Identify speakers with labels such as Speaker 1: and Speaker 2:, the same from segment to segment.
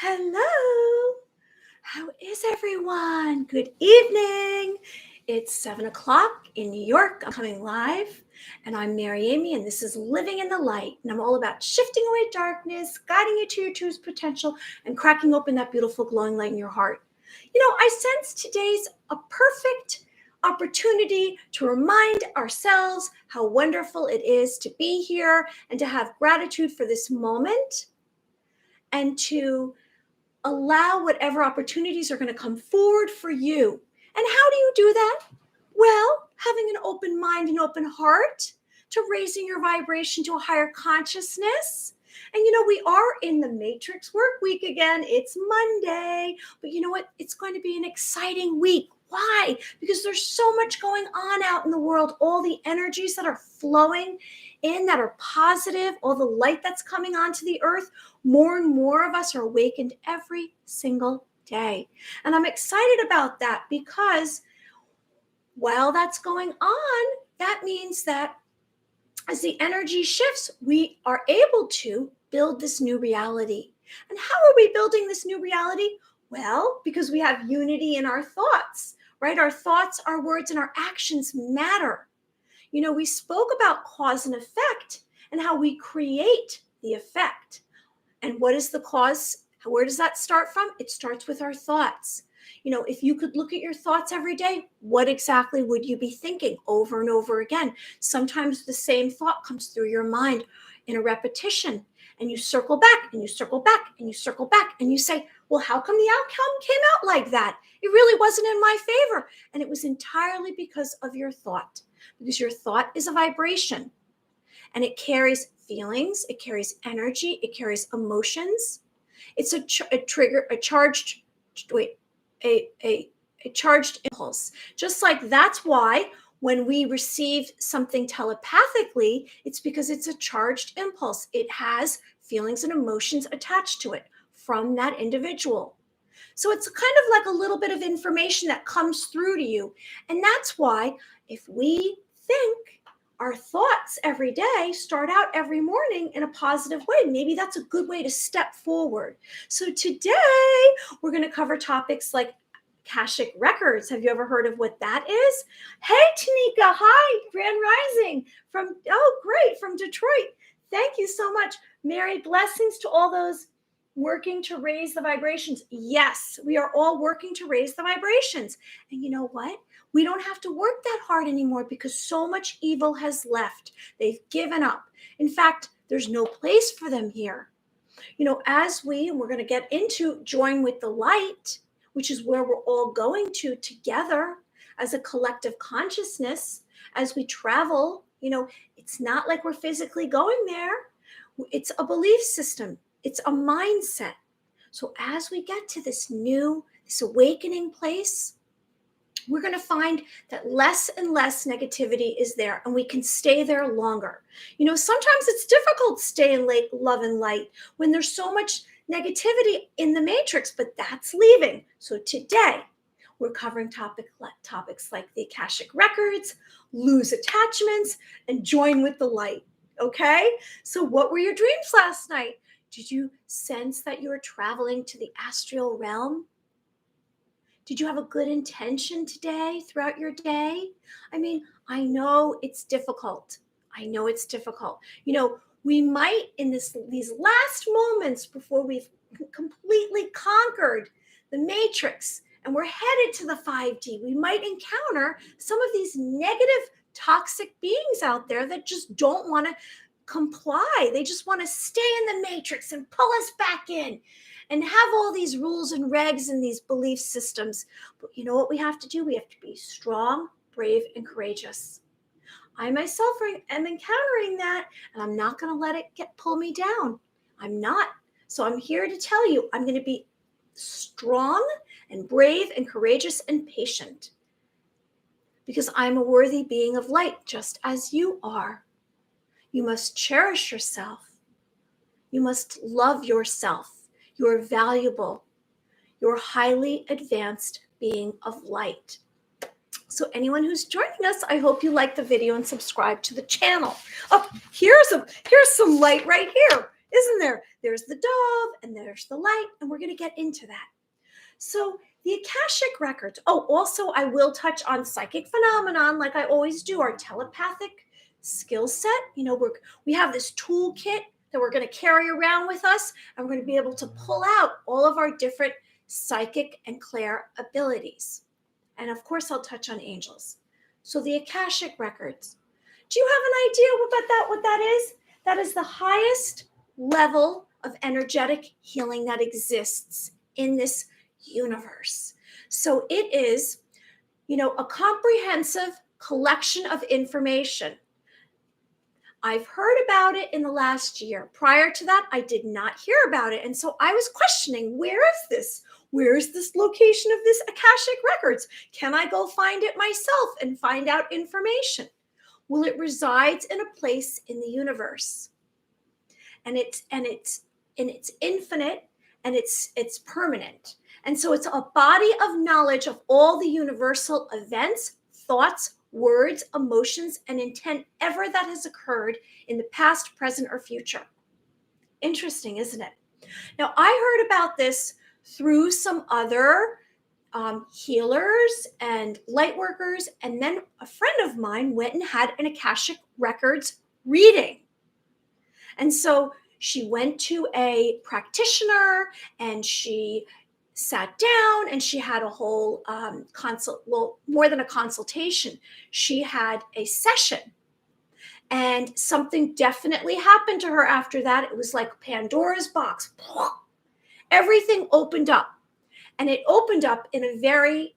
Speaker 1: Hello. How is everyone? Good evening. It's 7 o'clock in New York. I'm coming live, and I'm Mary Amy, and this is Living in the Light. And I'm all about shifting away darkness, guiding you to your truest potential, and cracking open that beautiful glowing light in your heart. I sense today's a perfect opportunity to remind ourselves how wonderful it is to be here and to have gratitude for this moment and to allow whatever opportunities are going to come forward for you. And how do you do that? Well, having an open mind and open heart to raising your vibration to a higher consciousness. And we are in the Matrix work week again. It's Monday, but you know what? It's going to be an exciting week. Why? Because there's so much going on out in the world, all the energies that are flowing in that are positive, all the light that's coming onto the earth. More and more of us are awakened every single day. And I'm excited about that because while that's going on, that means that as the energy shifts, we are able to build this new reality. And how are we building this new reality? Well, because we have unity in our thoughts, right? Our thoughts, our words, and our actions matter. We spoke about cause and effect and how we create the effect. And what is the cause? Where does that start from? It starts with our thoughts. If you could look at your thoughts every day, what exactly would you be thinking over and over again? Sometimes the same thought comes through your mind in a repetition, and you circle back and you circle back and you circle back and you say, well, how come the outcome came out like that? It really wasn't in my favor. And it was entirely because of your thought, because your thought is a vibration and it carries feelings, it carries energy, it carries emotions. It's a charged impulse. Just like that's why when we receive something telepathically, it's because it's a charged impulse. It has feelings and emotions attached to it from that individual. So it's kind of like a little bit of information that comes through to you. And that's why if we think our thoughts every day start out every morning in a positive way, maybe that's a good way to step forward. So today we're going to cover topics like Akashic Records. Have you ever heard of what that is? Hey, Tanika. Hi, Grand Rising from Detroit. Thank you so much. Mary, blessings to all those working to raise the vibrations. Yes, we are all working to raise the vibrations. And you know what? We don't have to work that hard anymore because so much evil has left. They've given up. In fact, there's no place for them here. And we're going to get into Join with the Light, which is where we're all going to together as a collective consciousness as we travel. It's not like we're physically going there. It's a belief system. It's a mindset. So as we get to this awakening place, we're going to find that less and less negativity is there and we can stay there longer. Sometimes it's difficult to stay in love and light when there's so much negativity in the matrix, but that's leaving. So today we're covering topics like the Akashic Records, lose attachments, and join with the light. Okay? So what were your dreams last night? Did you sense that you were traveling to the astral realm? Did you have a good intention today throughout your day? I know it's difficult. We might in these last moments before we've completely conquered the matrix and we're headed to the 5D, we might encounter some of these negative, toxic beings out there that just don't want to comply. They just want to stay in the matrix and pull us back in and have all these rules and regs and these belief systems. But you know what we have to do? We have to be strong, brave, and courageous. I myself am encountering that, and I'm not going to let it pull me down. I'm not. So I'm here to tell you, I'm going to be strong and brave and courageous and patient because I'm a worthy being of light, just as you are. You must cherish yourself. You must love yourself. You are valuable. You're a highly advanced being of light. So anyone who's joining us, I hope you like the video and subscribe to the channel. Oh, here's some light right here. isn't there? There's the dove and there's the light, and we're going to get into that. So the Akashic Records. Oh, also I will touch on psychic phenomenon like I always do, our telepathic skill set. We have this toolkit that we're going to carry around with us, and we're going to be able to pull out all of our different psychic and clair abilities. And of course, I'll touch on angels. So the Akashic Records. Do you have an idea what that is? That is the highest level of energetic healing that exists in this universe. So it is, a comprehensive collection of information. I've heard about it in the last year. Prior to that, I did not hear about it. And so I was questioning, where is this? Where is this location of this Akashic Records? Can I go find it myself and find out information? Well, it resides in a place in the universe. And it's infinite, and it's permanent. And so it's a body of knowledge of all the universal events, thoughts, words, emotions, and intent ever that has occurred in the past, present, or future. Interesting, isn't it? Now, I heard about this through some other healers and light workers, and then a friend of mine went and had an Akashic Records reading. And so she went to a practitioner, and she sat down, and she had a whole more than a consultation. She had a session, and something definitely happened to her after that. It was like Pandora's box. Everything opened up, and it opened up in a very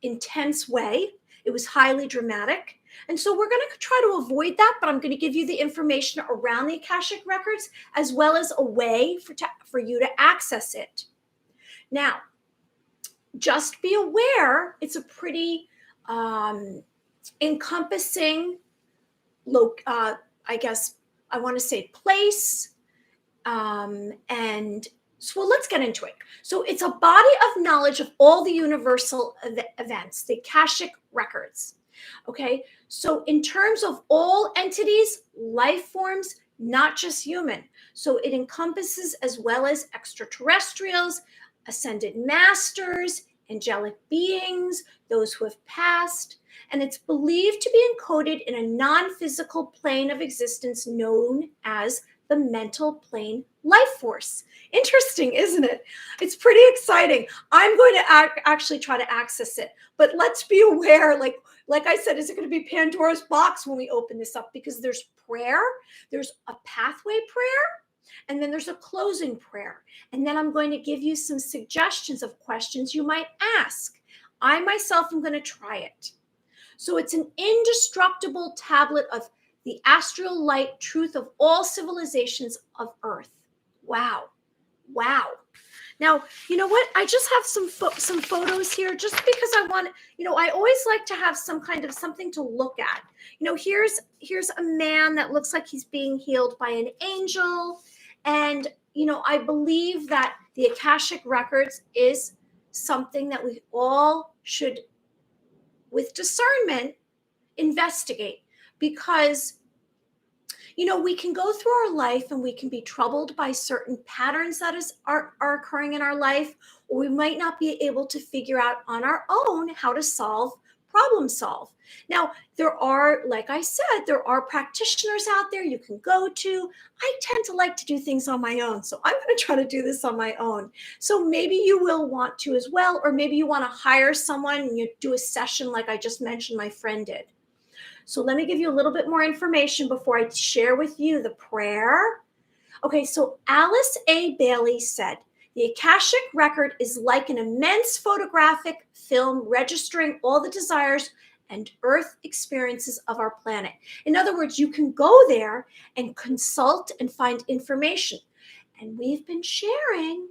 Speaker 1: intense way. It was highly dramatic. And so we're going to try to avoid that, but I'm going to give you the information around the Akashic Records as well as a way for you to access it. Now, just be aware, it's a pretty encompassing, I guess I want to say place. And so let's get into it. So it's a body of knowledge of all the universal events, the Akashic Records. Okay, so in terms of all entities, life forms, not just human. So it encompasses as well as extraterrestrials, ascended masters, angelic beings, those who have passed, and it's believed to be encoded in a non-physical plane of existence known as the mental plane life force. Interesting, isn't it? It's pretty exciting. I'm going to actually try to access it, but let's be aware, like I said, is it going to be Pandora's box when we open this up? Because there's prayer, there's a pathway prayer, and then there's a closing prayer. And then I'm going to give you some suggestions of questions you might ask. I myself am going to try it. So it's an indestructible tablet of the astral light truth of all civilizations of Earth. Wow. Wow. Now, you know what? I just have some photos here just because I want, I always like to have some kind of something to look at. Here's a man that looks like he's being healed by an angel. And, I believe that the Akashic Records is something that we all should, with discernment, investigate, because we can go through our life and we can be troubled by certain patterns that are occurring in our life, or we might not be able to figure out on our own how to problem solve. Now, there are, like I said, there are practitioners out there you can go to. I tend to like to do things on my own, so I'm going to try to do this on my own. So maybe you will want to as well, or maybe you want to hire someone and you do a session like I just mentioned my friend did. So let me give you a little bit more information before I share with you the prayer. Okay, so Alice A. Bailey said, the Akashic Record is like an immense photographic film registering all the desires and earth experiences of our planet. In other words, you can go there and consult and find information. And we've been sharing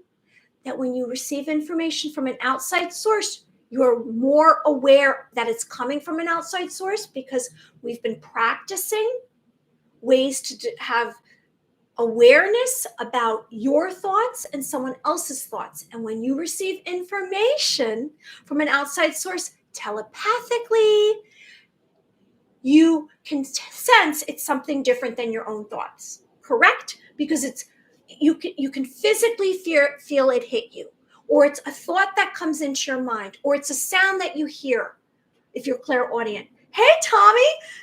Speaker 1: that when you receive information from an outside source, you're more aware that it's coming from an outside source, because we've been practicing ways to have awareness about your thoughts and someone else's thoughts. And when you receive information from an outside source telepathically, you can sense it's something different than your own thoughts, correct? Because it's you can physically feel it hit you, or it's a thought that comes into your mind, or it's a sound that you hear if you're clairaudient. Hey, Tommy.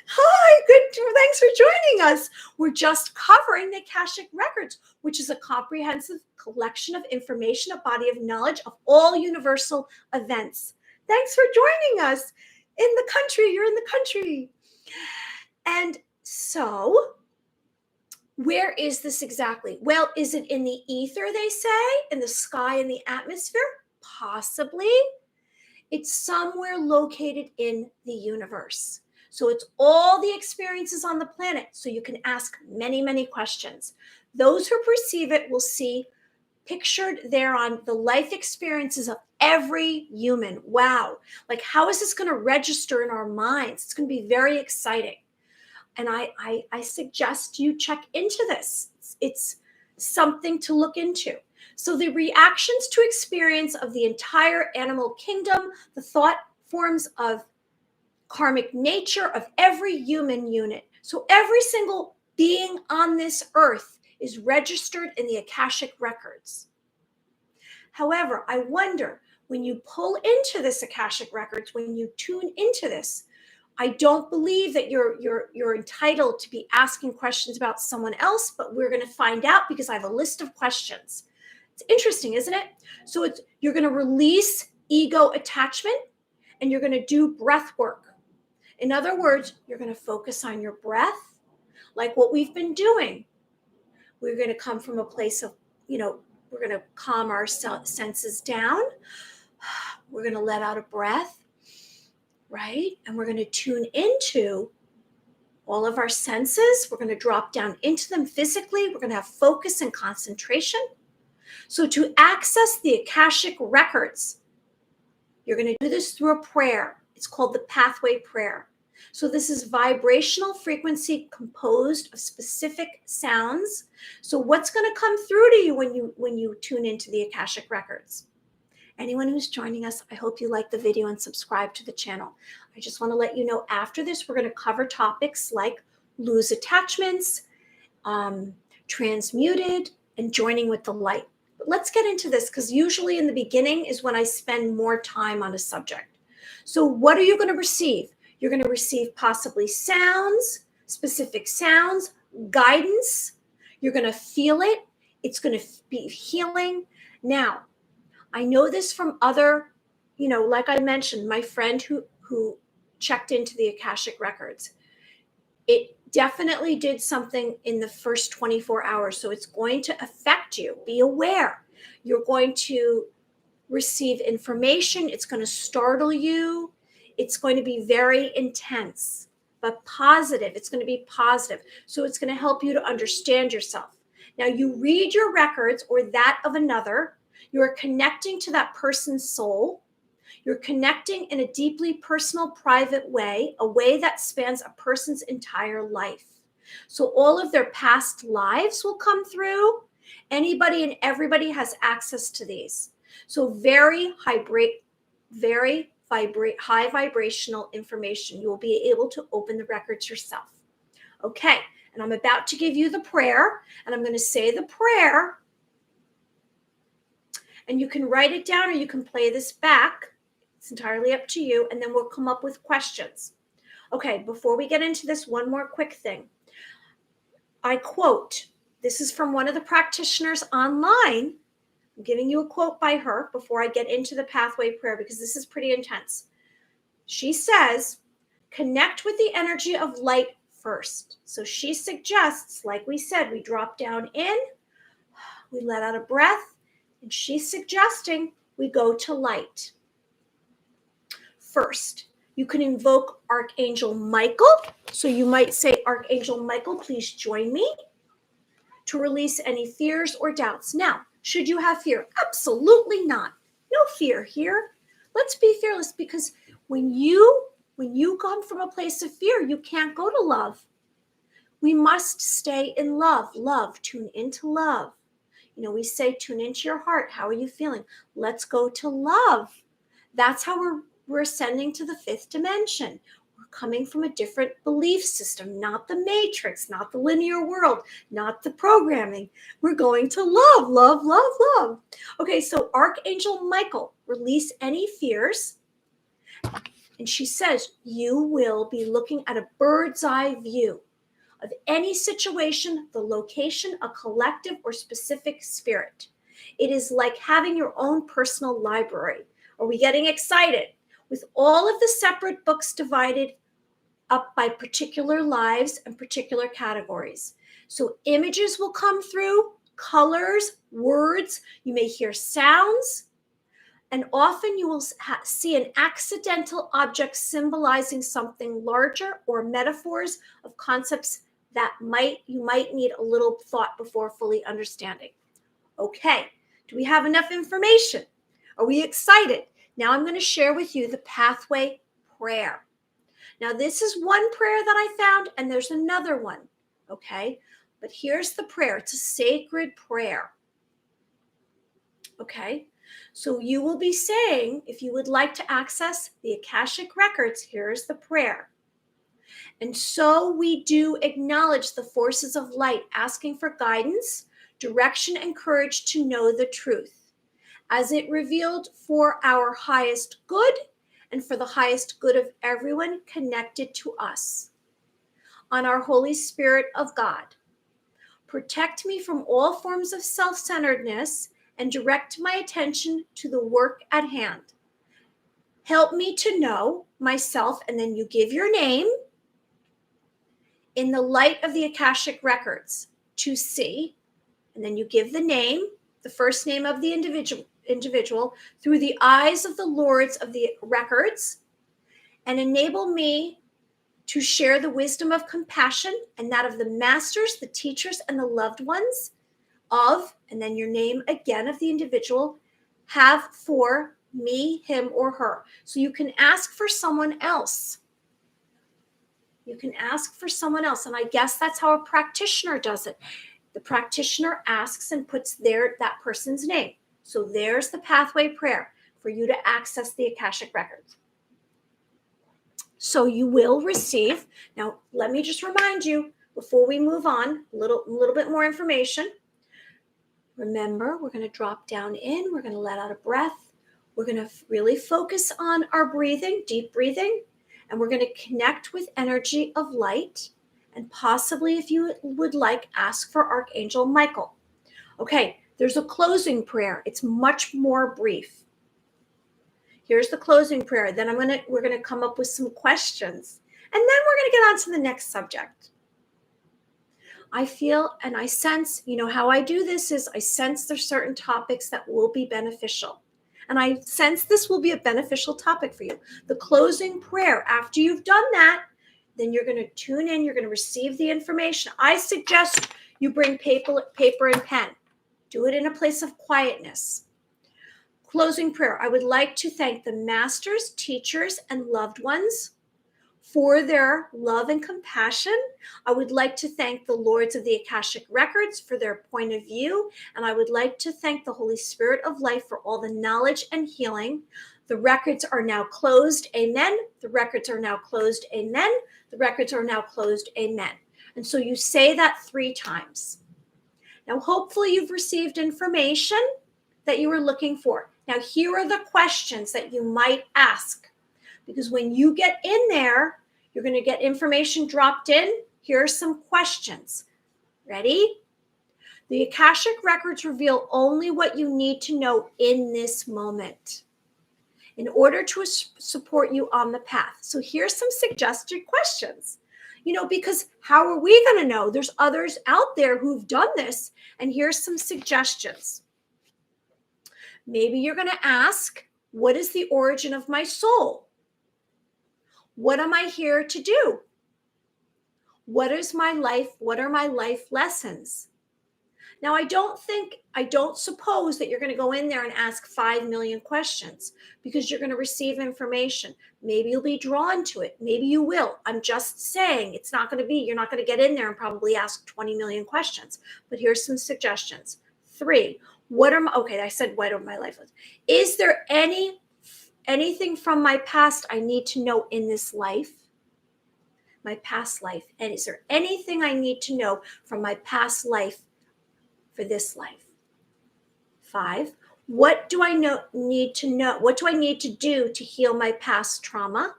Speaker 1: Hi, good. Thanks for joining us. We're just covering the Akashic Records, which is a comprehensive collection of information, a body of knowledge of all universal events. Thanks for joining us in the country. You're in the country. And so, where is this exactly? Well, is it in the ether, they say, in the sky, in the atmosphere? Possibly. It's somewhere located in the universe. So it's all the experiences on the planet. So you can ask many, many questions. Those who perceive it will see pictured there on the life experiences of every human. Wow. Like, how is this going to register in our minds? It's going to be very exciting. And I suggest you check into this. It's something to look into. So the reactions to experience of the entire animal kingdom, the thought forms of karmic nature of every human unit. So every single being on this earth is registered in the Akashic Records. However, I wonder, when you pull into this Akashic Records, when you tune into this, I don't believe that you're entitled to be asking questions about someone else, but we're going to find out because I have a list of questions. It's interesting, isn't it? So you're going to release ego attachment, and you're going to do breath work. In other words, you're going to focus on your breath, like what we've been doing. We're going to come from a place of, we're going to calm our senses down. We're going to let out a breath, right? And we're going to tune into all of our senses. We're going to drop down into them physically. We're going to have focus and concentration. So to access the Akashic Records, you're going to do this through a prayer. It's called the pathway prayer. So this is vibrational frequency composed of specific sounds. So what's going to come through to you when you tune into the Akashic Records? Anyone who's joining us, I hope you like the video and subscribe to the channel. I just want to let you know, after this, we're going to cover topics like lose attachments, transmuted, and joining with the light. But let's get into this, because usually in the beginning is when I spend more time on a subject. So what are you going to receive? You're going to receive possibly sounds, specific sounds, guidance. You're going to feel it. It's going to be healing. Now, I know this from other, like I mentioned, my friend who checked into the Akashic Records. It definitely did something in the first 24 hours. So it's going to affect you. Be aware. You're going to receive information. It's going to startle you. It's going to be very intense, but positive. It's going to be positive. So it's going to help you to understand yourself. Now, you read your records or that of another. You're connecting to that person's soul. You're connecting in a deeply personal, private way, a way that spans a person's entire life. So all of their past lives will come through. Anybody and everybody has access to these. So very high vibrational information. You will be able to open the records yourself. Okay, and I'm about to give you the prayer, and I'm going to say the prayer. And you can write it down or you can play this back. It's entirely up to you. And then we'll come up with questions. Okay, before we get into this, one more quick thing. I quote, this is from one of the practitioners online. I'm giving you a quote by her before I get into the pathway prayer, because this is pretty intense. She says, connect with the energy of light first. So she suggests, like we said, we drop down in, we let out a breath, and she's suggesting we go to light. First, you can invoke Archangel Michael. So you might say, Archangel Michael, please join me to release any fears or doubts. Now, should you have fear? Absolutely not. No fear here. Let's be fearless, because when you come from a place of fear, you can't go to love. We must stay in love. Love, tune into love. We say, tune into your heart. How are you feeling? Let's go to love. That's how we're ascending to the fifth dimension. We're coming from a different belief system, not the matrix, not the linear world, not the programming. We're going to love, love, love, love. Okay, so Archangel Michael, release any fears. And she says, you will be looking at a bird's eye view of any situation, the location, a collective or specific spirit. It is like having your own personal library. Are we getting excited? With all of the separate books divided up by particular lives and particular categories. So images will come through, colors, words. You may hear sounds. And often you will see an accidental object symbolizing something larger, or metaphors of concepts that you might need a little thought before fully understanding. Okay, do we have enough information? Are we excited? Now I'm going to share with you the pathway prayer. Now this is one prayer that I found, and there's another one, okay? But here's the prayer. It's a sacred prayer. Okay, so you will be saying, if you would like to access the Akashic Records, here's the prayer. And so we do acknowledge the forces of light, asking for guidance, direction, and courage to know the truth, as it revealed for our highest good and for the highest good of everyone connected to us. On our Holy Spirit of God, protect me from all forms of self-centeredness and direct my attention to the work at hand. Help me to know myself, and then you give your name, in the light of the Akashic Records, to see, and then you give the name, the first name of the individual through the eyes of the lords of the records, and enable me to share the wisdom of compassion and that of the masters, the teachers, and the loved ones of, and then your name again of the individual, have for me, him, or her. So you can ask for someone else. You can ask for someone else. And I guess that's how a practitioner does it. The practitioner asks and puts that person's name. So there's the pathway prayer for you to access the Akashic Records. So you will receive, now let me just remind you before we move on, a little bit more information. Remember, we're going to drop down in, we're going to let out a breath. We're going to really focus on our breathing, deep breathing, and we're going to connect with energy of light, and possibly, if you would like, ask for Archangel Michael. Okay, there's a closing prayer. It's much more brief. Here's the closing prayer. Then we're going to come up with some questions, and then we're going to get on to the next subject. I feel and I sense, how I do this is I sense there's certain topics that will be beneficial. And I sense this will be a beneficial topic for you. The closing prayer, after you've done that, then you're going to tune in, you're going to receive the information. I suggest you bring paper and pen. Do it in a place of quietness. Closing prayer. I would like to thank the masters, teachers, and loved ones for their love and compassion. I would like to thank the lords of the Akashic Records for their point of view. And I would like to thank the Holy Spirit of life for all the knowledge and healing. The records are now closed. Amen. The records are now closed. Amen. The records are now closed. Amen. And so you say that 3 times. Now, hopefully you've received information that you were looking for. Now, here are the questions that you might ask. Because when you get in there, you're going to get information dropped in. Here are some questions. Ready? The Akashic Records reveal only what you need to know in this moment in order to support you on the path. So here's some suggested questions. Because how are we going to know? There's others out there who've done this. And here's some suggestions. Maybe you're going to ask, what is the origin of my soul? What am I here to do? What is my life? What are my life lessons? Now, I don't suppose that you're going to go in there and ask 5 million questions, because you're going to receive information. Maybe you'll be drawn to it. Maybe you will. I'm just saying you're not going to get in there and probably ask 20 million questions. But here's some suggestions. 3, I said, what are my life lessons? Is there anything from my past I need to know in this life? my past life? And is there anything I need to know from my past life for this life? 5, what do I need to know? What do I need to do to heal my past trauma?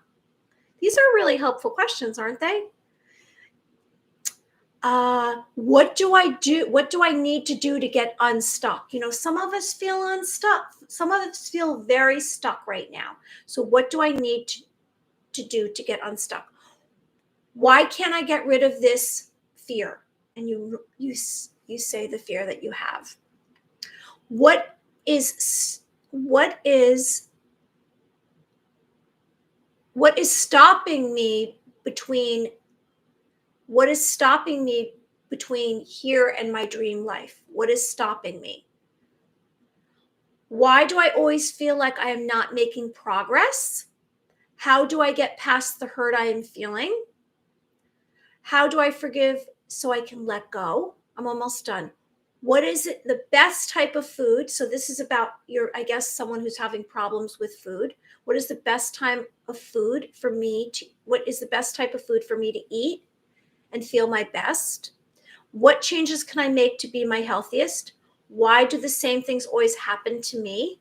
Speaker 1: These are really helpful questions, aren't they? What do I do? What do I need to do to get unstuck? Some of us feel unstuck. Some of us feel very stuck right now. So what do I need to do to get unstuck? Why can't I get rid of this fear? And you say the fear that you have. What is stopping me between here and my dream life? What is stopping me? Why do I always feel like I am not making progress? How do I get past the hurt I am feeling? How do I forgive so I can let go? I'm almost done. What is it, the best type of food? So this is about someone who's having problems with food. What is the best type of food for me to eat and feel my best? What changes can I make to be my healthiest? Why do the same things always happen to me?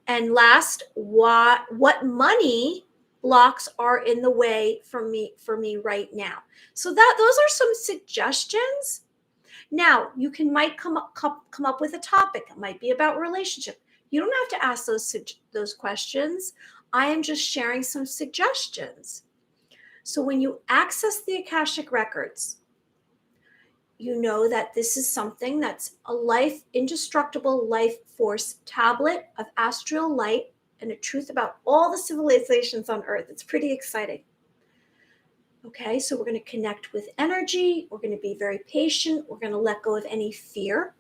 Speaker 1: And last, what money blocks are in the way for me right now? So those are some suggestions. Now, you might come up with a topic. It might be about relationship. You don't have to ask those questions. I am just sharing some suggestions. So when you access the Akashic Records, you know that this is something that's a indestructible life force tablet of astral light and a truth about all the civilizations on Earth. It's pretty exciting. Okay, so we're going to connect with energy. We're going to be very patient. We're going to let go of any fear.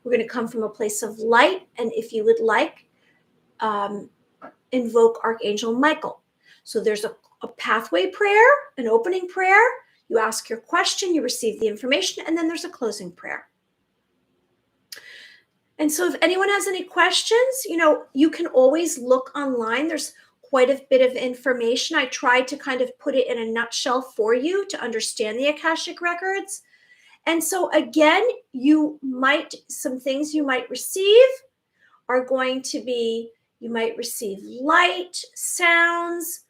Speaker 1: We're going to come from a place of light. And if you would like, invoke Archangel Michael. So there's a pathway prayer, an opening prayer. You ask your question, you receive the information, and then there's a closing prayer. And so if anyone has any questions, you can always look online. There's quite a bit of information. I tried to kind of put it in a nutshell for you to understand the Akashic Records. And so again, some things you might receive are going to be, you might receive light, sounds,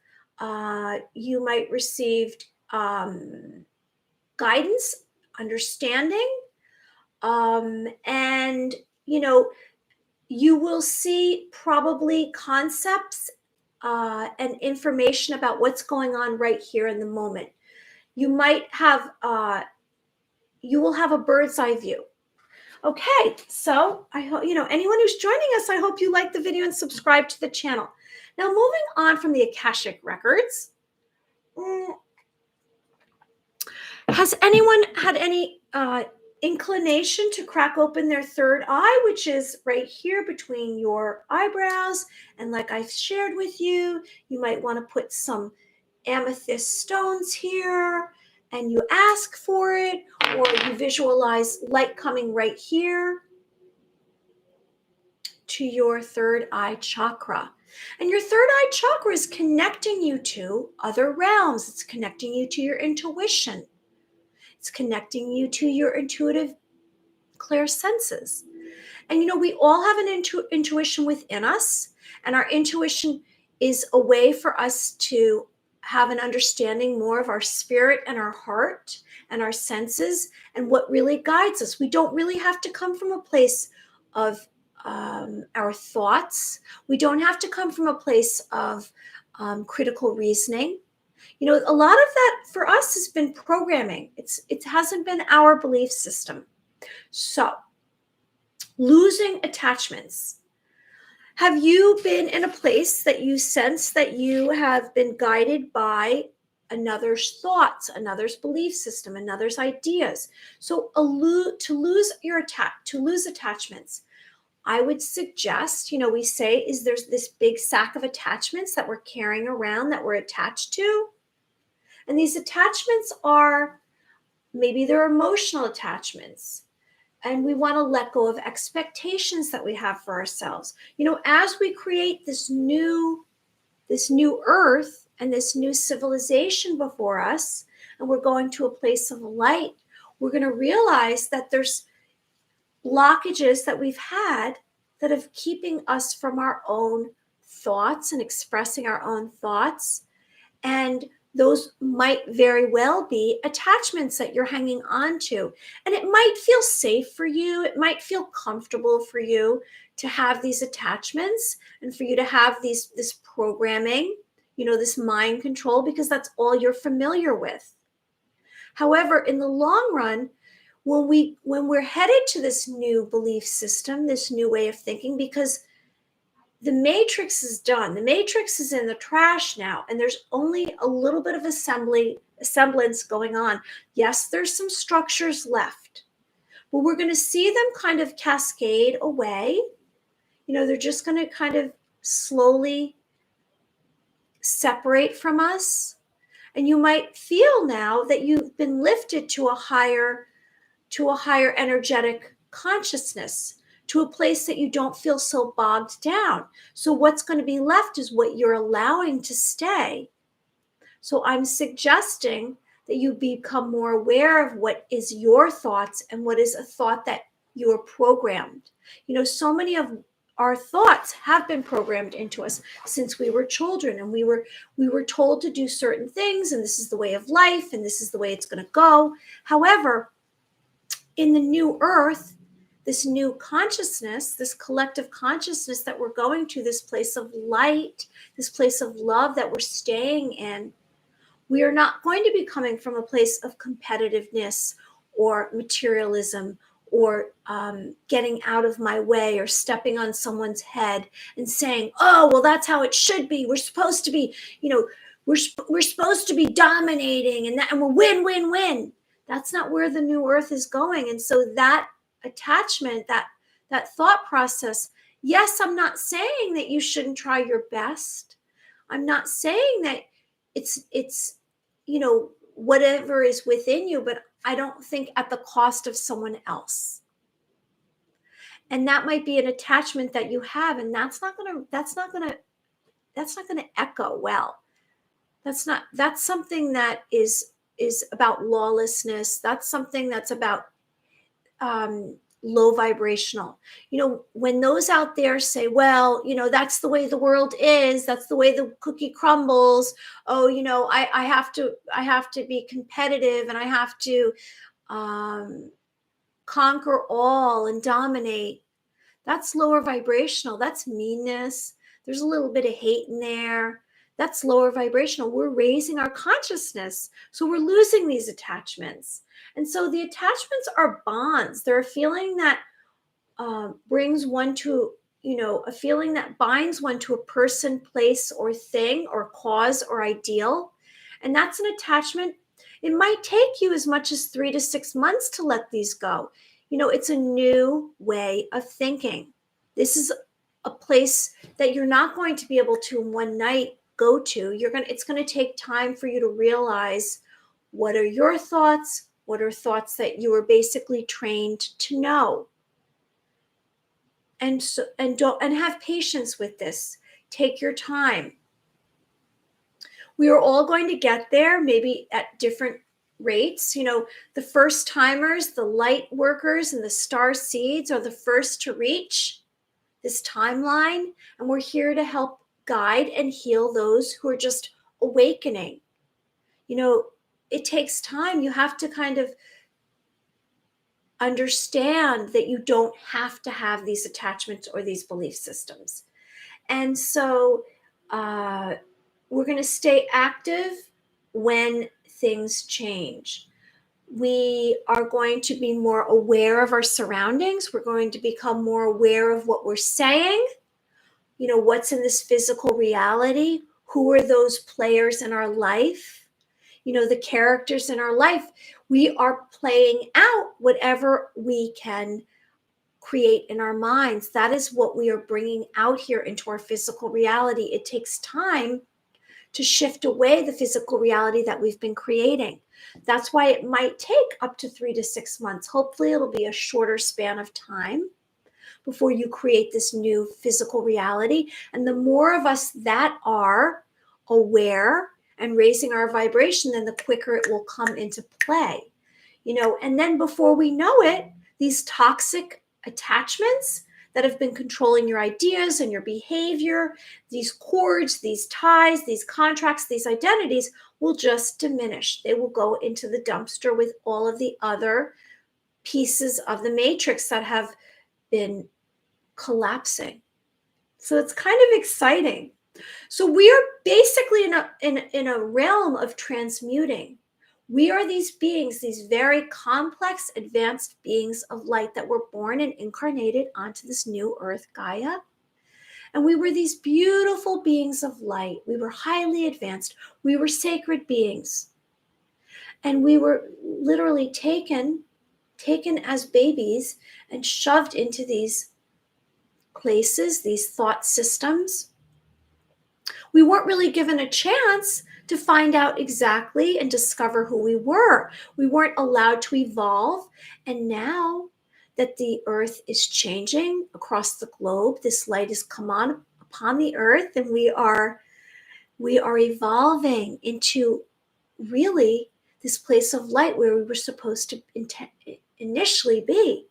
Speaker 1: you might receive guidance, understanding, and you will see probably concepts and information about what's going on right here in the moment. You will have a bird's eye view. Okay, so I hope, anyone who's joining us, I hope you like the video and subscribe to the channel. Now, moving on from the Akashic Records, has anyone had any inclination to crack open their third eye, which is right here between your eyebrows? And like I've shared with you, you might want to put some amethyst stones here, and you ask for it, or you visualize light coming right here to your third eye chakra. And your third eye chakra is connecting you to other realms. It's connecting you to your intuition. It's connecting you to your intuitive, clear senses. And we all have an intuition within us, and our intuition is a way for us to have an understanding more of our spirit and our heart and our senses and what really guides us. We don't really have to come from a place of our thoughts. We don't have to come from a place of critical reasoning. A lot of that for us has been programming. It hasn't been our belief system. So, losing attachments. Have you been in a place that you sense that you have been guided by another's thoughts, another's belief system, another's ideas? So, to lose attachments, I would suggest, we say, there's this big sack of attachments that we're carrying around that we're attached to. And these attachments maybe they're emotional attachments. And we want to let go of expectations that we have for ourselves. As we create this new earth, and this new civilization before us, and we're going to a place of light, we're going to realize that there's blockages that we've had that are keeping us from our own thoughts and expressing our own thoughts. And those might very well be attachments that you're hanging on to. And it might feel safe for you. It might feel comfortable for you to have these attachments and for you to have this programming, this mind control, because that's all you're familiar with. However, in the long run, when we're headed to this new belief system, this new way of thinking, because the matrix is done. The matrix is in the trash now, and there's only a little bit of semblance going on. Yes, there's some structures left, but we're going to see them kind of cascade away. They're just going to kind of slowly separate from us. And you might feel now that you've been lifted to a higher energetic consciousness, to a place that you don't feel so bogged down. So what's going to be left is what you're allowing to stay. So I'm suggesting that you become more aware of what is your thoughts and what is a thought that you're programmed. So many of our thoughts have been programmed into us since we were children, and we were told to do certain things, and this is the way of life, and this is the way it's going to go. However, in the new earth, this new consciousness, this collective consciousness that we're going to, this place of light, this place of love that we're staying in, we are not going to be coming from a place of competitiveness or materialism or getting out of my way or stepping on someone's head and saying, oh, well, that's how it should be. We're supposed to be, we're supposed to be dominating and we're win, win, win. That's not where the new earth is going. And so that attachment, that thought process, yes, I'm not saying that you shouldn't try your best. I'm not saying that it's whatever is within you, but I don't think at the cost of someone else. And that might be an attachment that you have, and that's not going to echo well. That's something that is about lawlessness. That's something that's about low vibrational. When those out there say, well, that's the way the world is, that's the way the cookie crumbles. Oh, I have to be competitive, and I have to conquer all and dominate. That's lower vibrational. That's meanness. There's a little bit of hate in there. That's lower vibrational. We're raising our consciousness. So we're losing these attachments. And so the attachments are bonds. They're a feeling that brings one to, a feeling that binds one to a person, place, or thing, or cause, or ideal. And that's an attachment. It might take you as much as 3 to 6 months to let these go. It's a new way of thinking. This is a place that you're not going to be able to in one night go to. It's going to take time for you to realize what are your thoughts, what are thoughts that you were basically trained to know. And have patience with this. Take your time. We are all going to get there, maybe at different rates. The first timers, the light workers, and the star seeds are the first to reach this timeline, and we're here to help guide and heal those who are just awakening. It takes time. You have to kind of understand that you don't have to have these attachments or these belief systems. And so we're going to stay active when things change. We are going to be more aware of our surroundings. We're going to become more aware of what we're saying, what's in this physical reality, who are those players in our life, the characters in our life. We are playing out whatever we can create in our minds. That is what we are bringing out here into our physical reality. It takes time to shift away the physical reality that we've been creating. That's why it might take up to 3 to 6 months. Hopefully it'll be a shorter span of time before you create this new physical reality. And the more of us that are aware and raising our vibration, then the quicker it will come into play. And then before we know it, these toxic attachments that have been controlling your ideas and your behavior, these cords, these ties, these contracts, these identities will just diminish. They will go into the dumpster with all of the other pieces of the matrix that have been collapsing. So it's kind of exciting. So we are basically in a realm of transmuting. We are these beings, these very complex, advanced beings of light that were born and incarnated onto this new earth, Gaia. And we were these beautiful beings of light. We were highly advanced. We were sacred beings. And we were literally taken as babies and shoved into these places, these thought systems. We weren't really given a chance to find out exactly and discover who we were. We weren't allowed to evolve. And now that the earth is changing across the globe, this light has come on upon the earth, and we are evolving into really this place of light where we were supposed to initially be.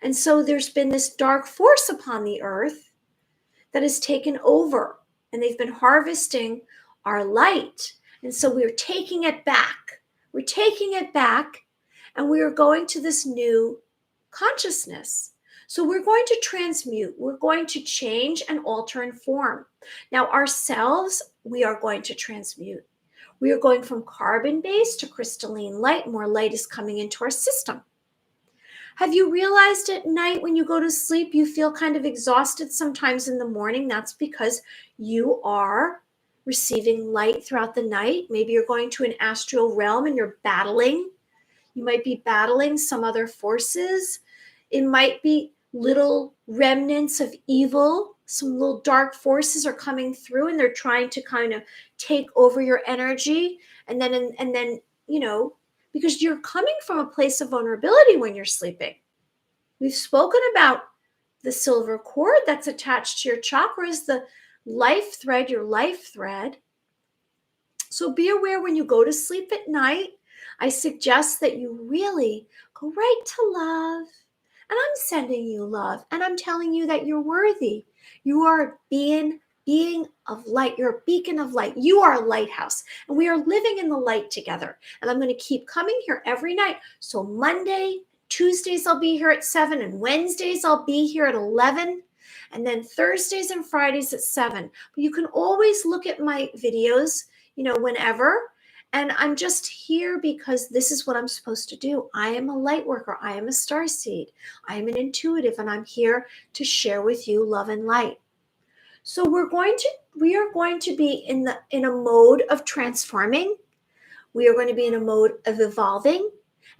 Speaker 1: And so there's been this dark force upon the earth that has taken over, and they've been harvesting our light. And so we're taking it back. We're taking it back, and we are going to this new consciousness. So we're going to transmute. We're going to change and alter and form. Now, ourselves, we are going to transmute. We are going from carbon-based to crystalline light. More light is coming into our system. Have you realized at night when you go to sleep, you feel kind of exhausted sometimes in the morning? That's because you are receiving light throughout the night. Maybe you're going to an astral realm and you're battling. You might be battling some other forces. It might be little remnants of evil. Some little dark forces are coming through and they're trying to kind of take over your energy. And then, because you're coming from a place of vulnerability when you're sleeping. We've spoken about the silver cord that's attached to your chakras, the life thread, your life thread. So be aware when you go to sleep at night. I suggest that you really go right to love. And I'm sending you love. And I'm telling you that you're worthy. You are a being of light. You're a beacon of light. You are a lighthouse. And we are living in the light together. And I'm going to keep coming here every night. So Monday, Tuesdays, I'll be here at 7. And Wednesdays, I'll be here at 11. And then Thursdays and Fridays at 7. But you can always look at my videos, whenever. And I'm just here because this is what I'm supposed to do. I am a light worker. I am a starseed. I am an intuitive, and I'm here to share with you love and light. So we are going to be in a mode of transforming. We are going to be in a mode of evolving.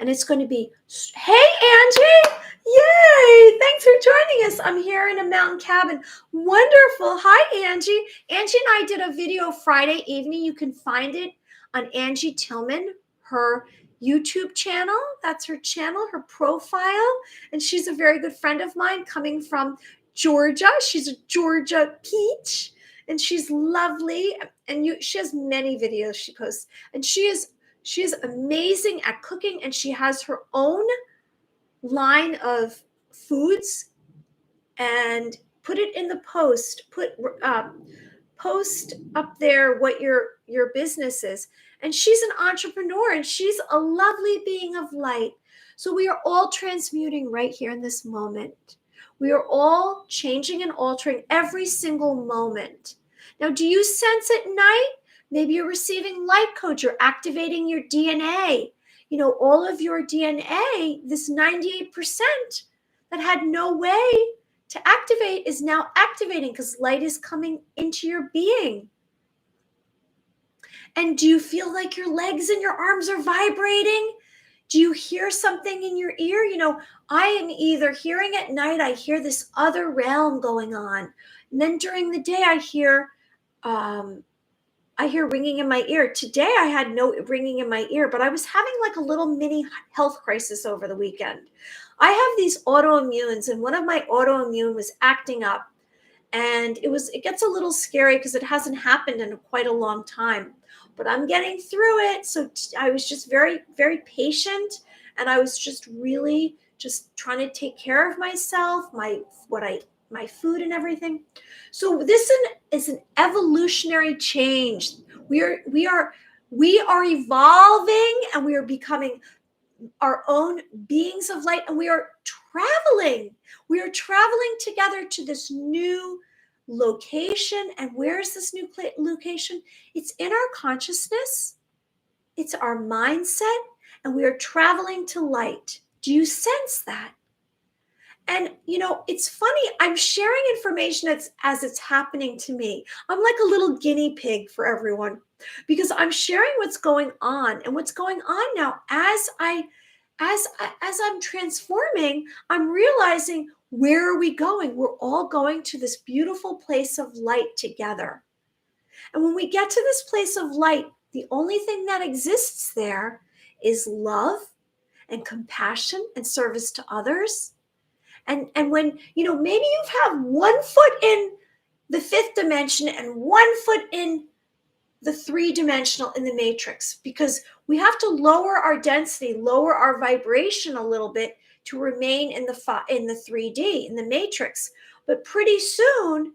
Speaker 1: And it's going to be, hey, Angie, yay, thanks for joining us. I'm here in a mountain cabin. Wonderful. Hi, Angie. Angie and I did a video Friday evening. You can find it on Angie Tillman, her YouTube channel. That's her channel, her profile. And she's a very good friend of mine coming from Georgia. She's a Georgia peach, and she's lovely. And she has many videos she posts. And she is amazing at cooking, and she has her own line of foods. And put it in the post. Post up there what your business is. And she's an entrepreneur, and she's a lovely being of light. So we are all transmuting right here in this moment. We are all changing and altering every single moment. Now, do you sense at night? Maybe you're receiving light codes. You're activating your DNA. All of your DNA, this 98% that had no way to activate is now activating because light is coming into your being. And do you feel like your legs and your arms are vibrating? Do you hear something in your ear? I am either hearing at night, I hear this other realm going on. And then during the day, I hear ringing in my ear. Today, I had no ringing in my ear, but I was having like a little mini health crisis over the weekend. I have these autoimmunes, and one of my autoimmune was acting up. And it gets a little scary because it hasn't happened in quite a long time, but I'm getting through it. So I was just very, very patient, and I was just really just trying to take care of myself, my food and everything. So this is an evolutionary change. We are evolving, and we are becoming our own beings of light, and we are traveling. We are traveling together to this new location. And where is this new location? It's in our consciousness, it's our mindset, and we are traveling to light. Do you sense that? And it's funny, I'm sharing information as it's happening to me. I'm like a little guinea pig for everyone, because I'm sharing what's going on. And what's going on now, as I'm transforming, I'm realizing, where are we going? We're all going to this beautiful place of light together. And when we get to this place of light, the only thing that exists there is love and compassion and service to others. And when, maybe you have 1 foot in the fifth dimension and 1 foot in the three-dimensional, in the matrix, because we have to lower our density, lower our vibration a little bit to remain in the 3D, in the matrix. But pretty soon,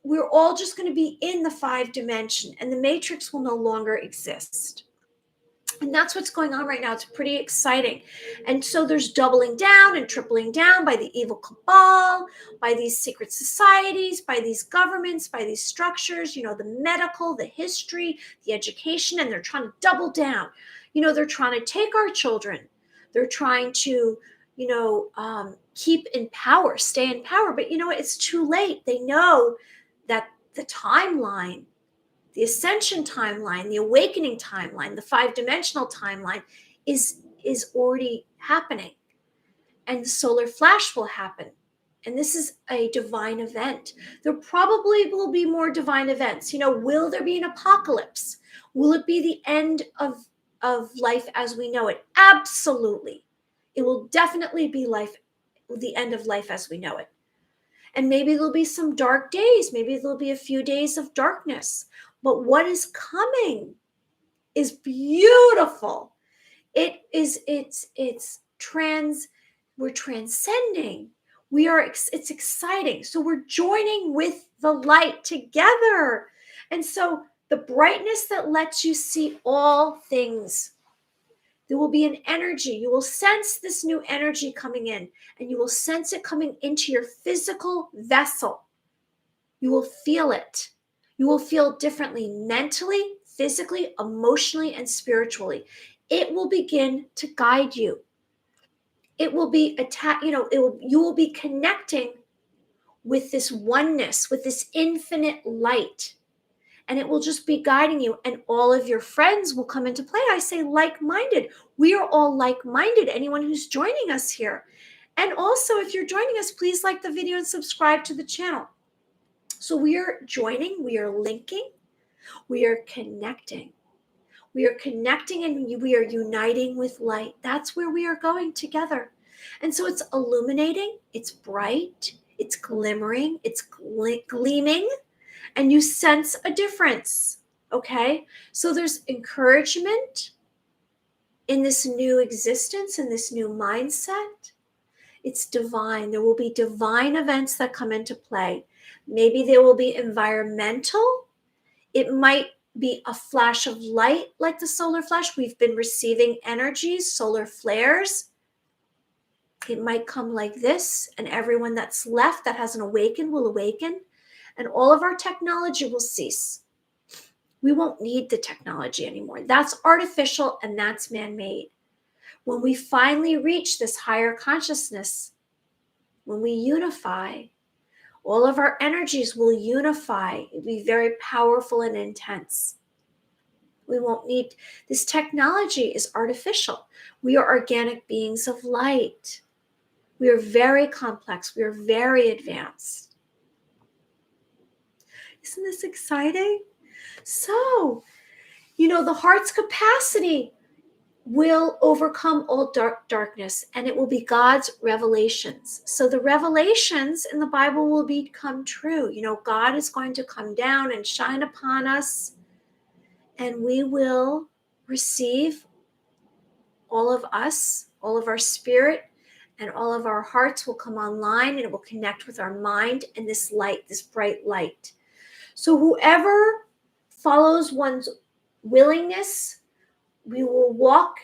Speaker 1: we're all just going to be in the 5 dimension, and the matrix will no longer exist. And that's what's going on right now. It's pretty exciting. And so there's doubling down and tripling down by the evil cabal, by these secret societies, by these governments, by these structures, the medical, the history, the education, and they're trying to double down. They're trying to take our children. They're trying to, keep in power, stay in power. But it's too late. They know that the timeline, the ascension timeline, the awakening timeline, the 5-dimensional timeline is already happening. And the solar flash will happen. And this is a divine event. There probably will be more divine events. Will there be an apocalypse? Will it be the end of life as we know it? Absolutely. It will definitely be the end of life as we know it. And maybe there'll be some dark days. Maybe there'll be a few days of darkness. But what is coming is beautiful. We're transcending. It's exciting. So we're joining with the light together. And so the brightness that lets you see all things, there will be an energy. You will sense this new energy coming in, and you will sense it coming into your physical vessel. You will feel it. You will feel differently mentally, physically, emotionally, and spiritually. It will begin to guide you. It will be you will be connecting with this oneness, with this infinite light. And it will just be guiding you, and all of your friends will come into play. I say like-minded. We are all like-minded, anyone who's joining us here. And also, if you're joining us, please like the video and subscribe to the channel. So we are joining, we are linking, we are connecting. We are connecting, and we are uniting with light. That's where we are going together. And so it's illuminating, it's bright, it's glimmering, it's gleaming, and you sense a difference, okay? So there's encouragement in this new existence, in this new mindset. It's divine. There will be divine events that come into play. Maybe there will be environmental. It might be a flash of light like the solar flash. We've been receiving energies, solar flares. It might come like this, and everyone that's left that hasn't awakened will awaken, and all of our technology will cease. We won't need the technology anymore. That's artificial, and that's man-made. When we finally reach this higher consciousness, when we unify, all of our energies will unify. It'll be very powerful and intense. We won't need this technology. Is artificial. We are organic beings of light. We are very complex. We are very advanced. Isn't this exciting? So, the heart's capacity will overcome all darkness, and it will be God's revelations. So the revelations in the Bible will become true. God is going to come down and shine upon us, and we will receive, all of us, all of our spirit, and all of our hearts will come online, and it will connect with our mind and this light, this bright light. So whoever follows one's willingness, we will walk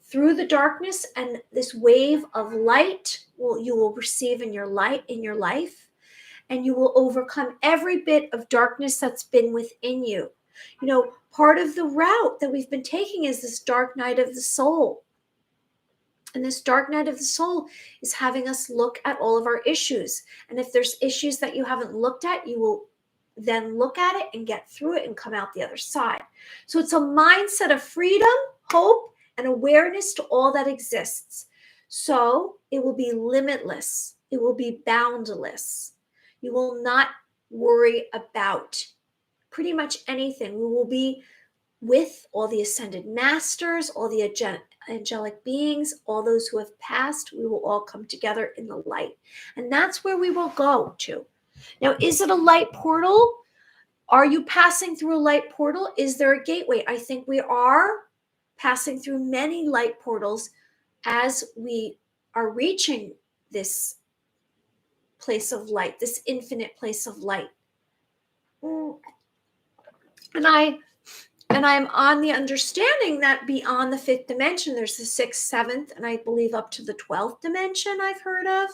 Speaker 1: through the darkness, and this wave of light you will receive in your life, and you will overcome every bit of darkness that's been within you. Part of the route that we've been taking is this dark night of the soul. And this dark night of the soul is having us look at all of our issues. And if there's issues that you haven't looked at, you will then look at it and get through it and come out the other side. So it's a mindset of freedom, hope, and awareness to all that exists. So it will be limitless. It will be boundless. You will not worry about pretty much anything. We will be with all the ascended masters, all the angelic beings, all those who have passed. We will all come together in the light. And that's where we will go to. Now, is it a light portal? Are you passing through a light portal? Is there a gateway? I think we are passing through many light portals as we are reaching this place of light, this infinite place of light. And I'm on the understanding that beyond the 5th dimension, there's the 6th, 7th, and I believe up to the 12th dimension I've heard of,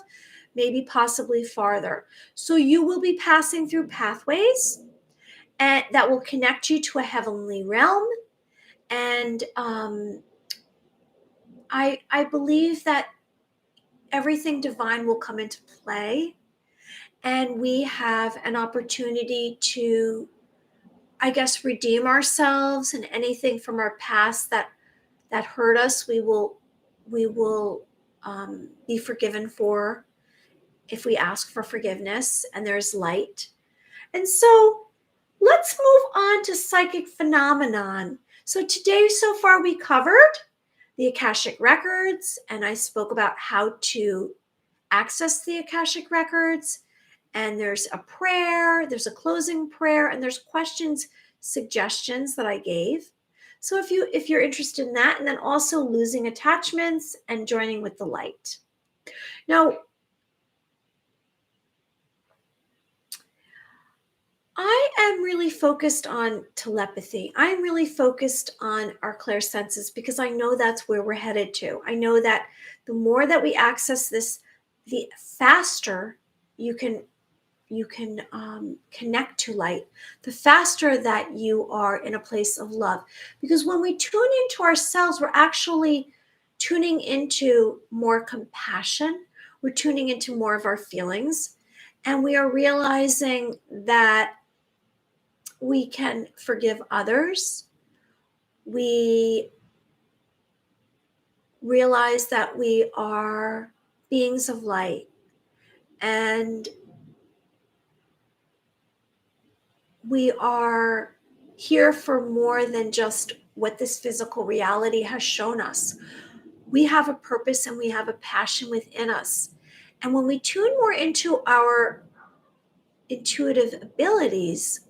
Speaker 1: maybe possibly farther. So you will be passing through pathways and that will connect you to a heavenly realm. And I believe that everything divine will come into play, and we have an opportunity to, I guess, redeem ourselves, and anything from our past that hurt us, we will be forgiven for if we ask for forgiveness, and there's light. And so let's move on to psychic phenomenon. So today, so far, we covered the Akashic Records, and I spoke about how to access the Akashic Records. And there's a prayer, there's a closing prayer, and there's questions, suggestions that I gave. So if you're interested in that, and then also losing attachments and joining with the light. Now, I am really focused on telepathy. I'm really focused on our clairsenses because I know that's where we're headed to. I know that the more that we access this, the faster you can connect to light, the faster that you are in a place of love. Because when we tune into ourselves, we're actually tuning into more compassion. We're tuning into more of our feelings. And we are realizing that we can forgive others. We realize that we are beings of light. And we are here for more than just what this physical reality has shown us. We have a purpose and we have a passion within us. And when we tune more into our intuitive abilities,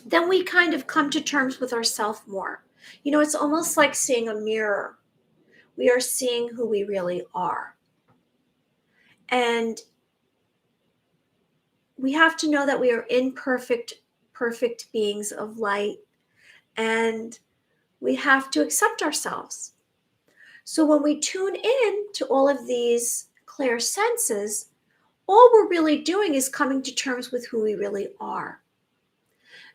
Speaker 1: then we kind of come to terms with ourselves more. It's almost like seeing a mirror. We are seeing who we really are. And we have to know that we are imperfect, perfect beings of light. And we have to accept ourselves. So when we tune in to all of these clear senses, all we're really doing is coming to terms with who we really are.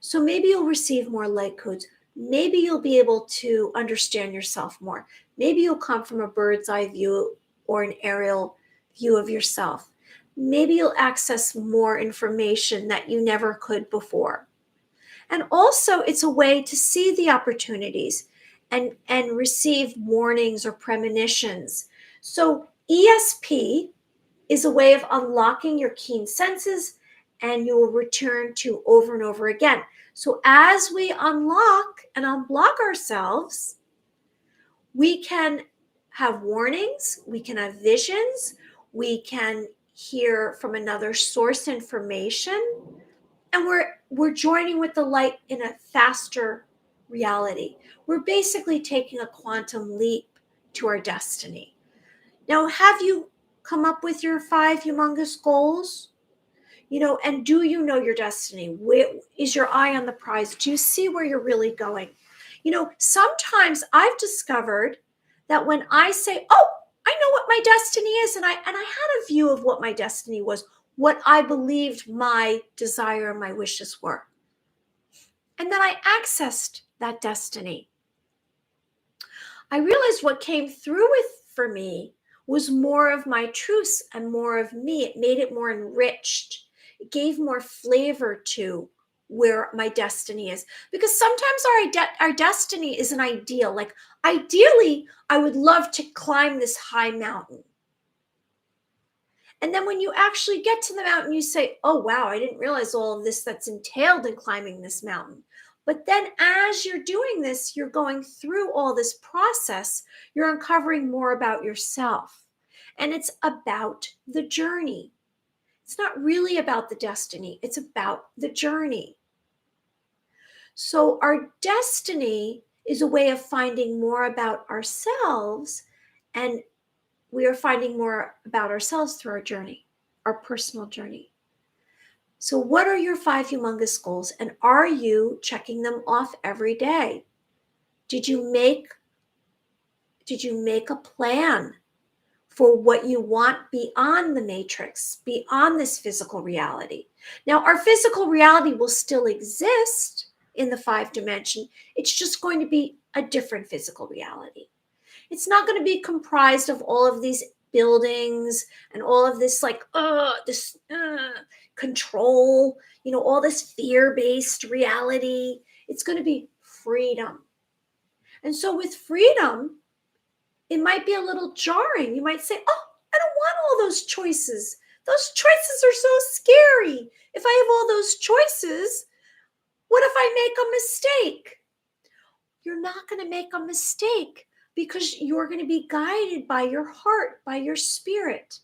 Speaker 1: So maybe you'll receive more light codes. Maybe you'll be able to understand yourself more. Maybe you'll come from a bird's eye view or an aerial view of yourself. Maybe you'll access more information that you never could before. And also, it's a way to see the opportunities and receive warnings or premonitions. So ESP is a way of unlocking your keen senses, and you will return to over and over again. So as we unlock and unblock ourselves, We can have warnings, we can have visions, we can hear from another source information, and we're joining with the light in a faster reality. We're basically taking a quantum leap to our destiny. Now, have you come up with your 5 humongous goals? And do you know your destiny? Where is your eye on the prize? Do you see where you're really going? Sometimes I've discovered that when I say, "Oh, I know what my destiny is," and I had a view of what my destiny was, what I believed my desire and my wishes were. And then I accessed that destiny. I realized what came through with for me was more of my truths and more of me. It made it more enriched. It gave more flavor to where my destiny is. Because sometimes our destiny is an ideal. Like, ideally, I would love to climb this high mountain. And then when you actually get to the mountain, you say, "Oh, wow, I didn't realize all of this that's entailed in climbing this mountain." But then as you're doing this, you're going through all this process, you're uncovering more about yourself. And it's about the journey. It's not really about the destiny, it's about the journey. So our destiny is a way of finding more about ourselves, and we are finding more about ourselves through our journey, our personal journey. So, what are your 5 humongous goals, and are you checking them off every day? Did you make a plan for what you want beyond the matrix, beyond this physical reality? Now, our physical reality will still exist in the 5 dimension. It's just going to be a different physical reality. It's not going to be comprised of all of these buildings and all of this control, all this fear-based reality. It's going to be freedom. And so with freedom, it might be a little jarring. You might say, "Oh, I don't want all those choices. Those choices are so scary. If I have all those choices, what if I make a mistake?" You're not going to make a mistake because you're going to be guided by your heart, by your spirit.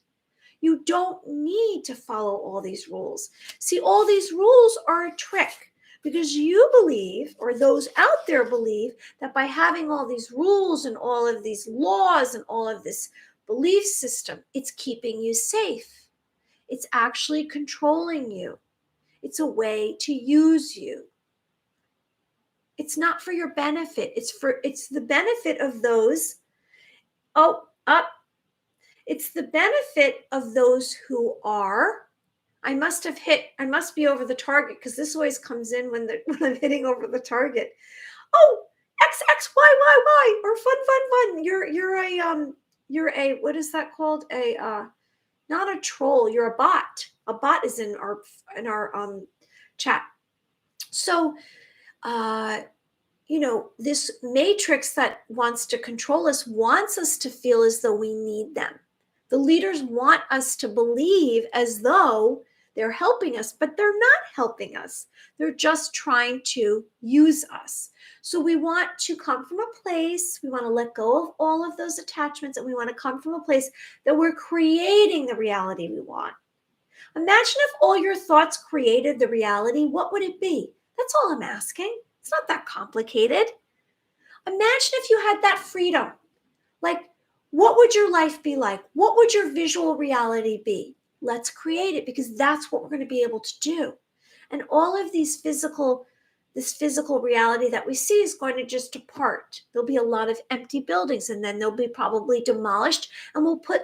Speaker 1: You don't need to follow all these rules. See, all these rules are a trick because you believe, or those out there believe, that by having all these rules and all of these laws and all of this belief system, it's keeping you safe. It's actually controlling you. It's a way to use you. It's not for your benefit. It's the benefit of those. Oh, up. It's the benefit of those who are. I must be over the target, because this always comes in when I'm hitting over the target. Oh, X X Y Y Y, or fun fun fun. You're a, what is that called? Not a troll. You're a bot. A bot is in our chat. So, this matrix that wants to control us wants us to feel as though we need them. The leaders want us to believe as though they're helping us, but they're not helping us. They're just trying to use us. So we want to come from a place, we want to let go of all of those attachments, and we want to come from a place that we're creating the reality we want. Imagine if all your thoughts created the reality, what would it be? That's all I'm asking. It's not that complicated. Imagine if you had that freedom. Like, what would your life be like? What would your visual reality be? Let's create it, because that's what we're going to be able to do. And all of this physical reality that we see is going to just depart. There'll be a lot of empty buildings, and then they'll be probably demolished, and we'll put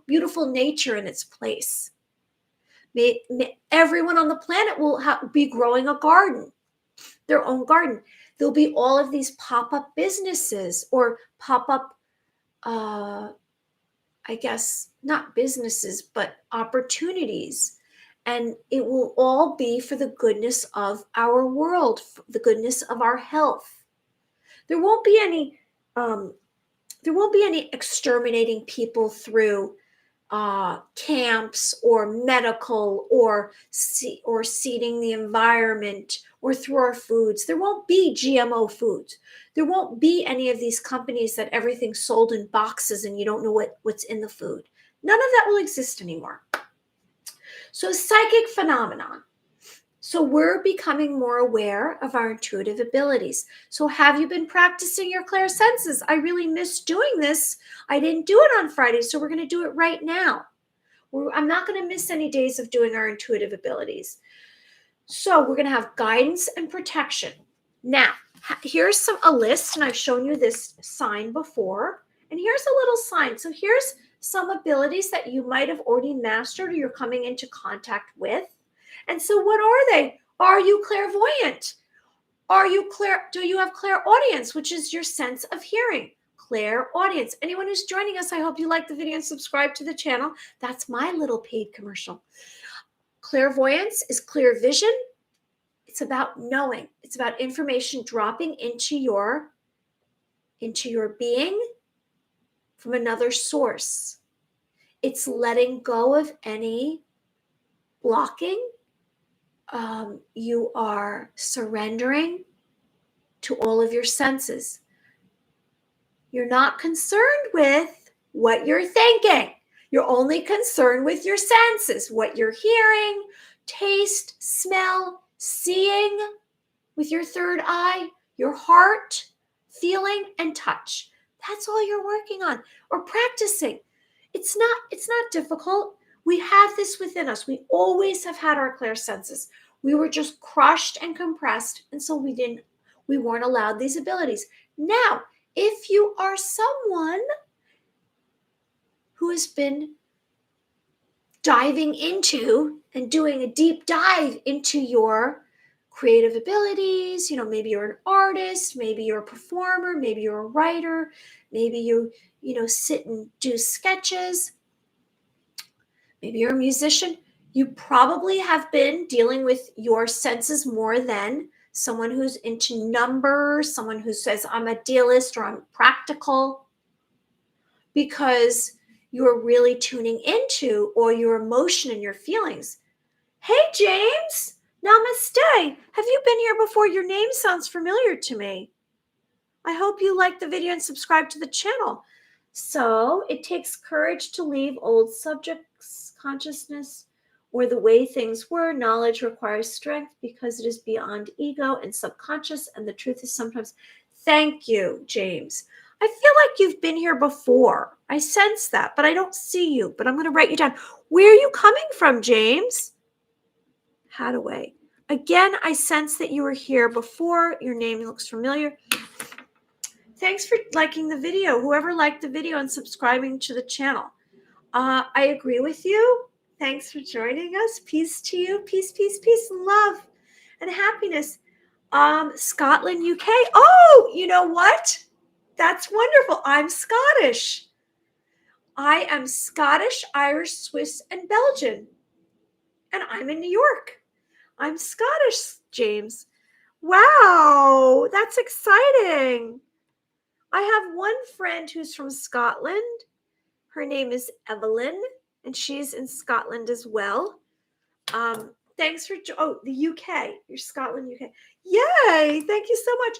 Speaker 1: beautiful nature in its place. Everyone on the planet will be growing a garden, their own garden. There'll be all of these pop-up businesses, or pop-up, I guess, not businesses, but opportunities. And it will all be for the goodness of our world, for the goodness of our health. There won't be any exterminating people through camps or medical or seeding the environment or through our foods. There won't be GMO foods. There won't be any of these companies that everything's sold in boxes and you don't know what's in the food. None of that will exist anymore. So psychic phenomenon. So we're becoming more aware of our intuitive abilities. So have you been practicing your clairsenses? I really miss doing this. I didn't do it on Friday, so we're going to do it right now. I'm not going to miss any days of doing our intuitive abilities. So we're going to have guidance and protection. Now, here's a list, and I've shown you this sign before. And here's a little sign. So here's some abilities that you might have already mastered or you're coming into contact with. And so what are they? Are you clairvoyant? Do you have clairaudience, which is your sense of hearing? Clairaudience. Anyone who's joining us, I hope you like the video and subscribe to the channel. That's my little paid commercial. Clairvoyance is clear vision. It's about knowing. It's about information dropping into your being from another source. It's letting go of any blocking. You are surrendering to all of your senses. You're not concerned with what you're thinking. You're only concerned with your senses, what you're hearing, taste, smell, seeing with your third eye, your heart, feeling, and touch. That's all you're working on or practicing. It's not difficult. We have this within us. We always have had our clairsenses. We were just crushed and compressed, and so we weren't allowed these abilities. Now, if you are someone who has been diving into and doing a deep dive into your creative abilities, maybe you're an artist, maybe you're a performer, maybe you're a writer, maybe you sit and do sketches, maybe you're a musician, you probably have been dealing with your senses more than someone who's into numbers, someone who says, I'm a dealist or I'm practical, because you're really tuning into or your emotion and your feelings. Hey, James, namaste. Have you been here before? Your name sounds familiar to me. I hope you like the video and subscribe to the channel. So it takes courage to leave old subjects, consciousness, or the way things were. Knowledge requires strength because it is beyond ego and subconscious, and the truth is sometimes. Thank you, James. I feel like you've been here before. I sense that, but I don't see you. But I'm going to write you down. Where are you coming from, James? Hadaway. Again, I sense that you were here before. Your name looks familiar. Thanks for liking the video. Whoever liked the video and subscribing to the channel. I agree with you. Thanks for joining us. Peace to you. Peace, peace, peace, and love and happiness. Scotland, UK. Oh, you know what? That's wonderful. I'm Scottish. I am Scottish, Irish, Swiss, and Belgian. And I'm in New York. I'm Scottish, James. Wow, that's exciting. I have one friend who's from Scotland. Her name is Evelyn, and she's in Scotland as well. Thanks for, the UK. You're Scotland, UK. Yay, thank you so much.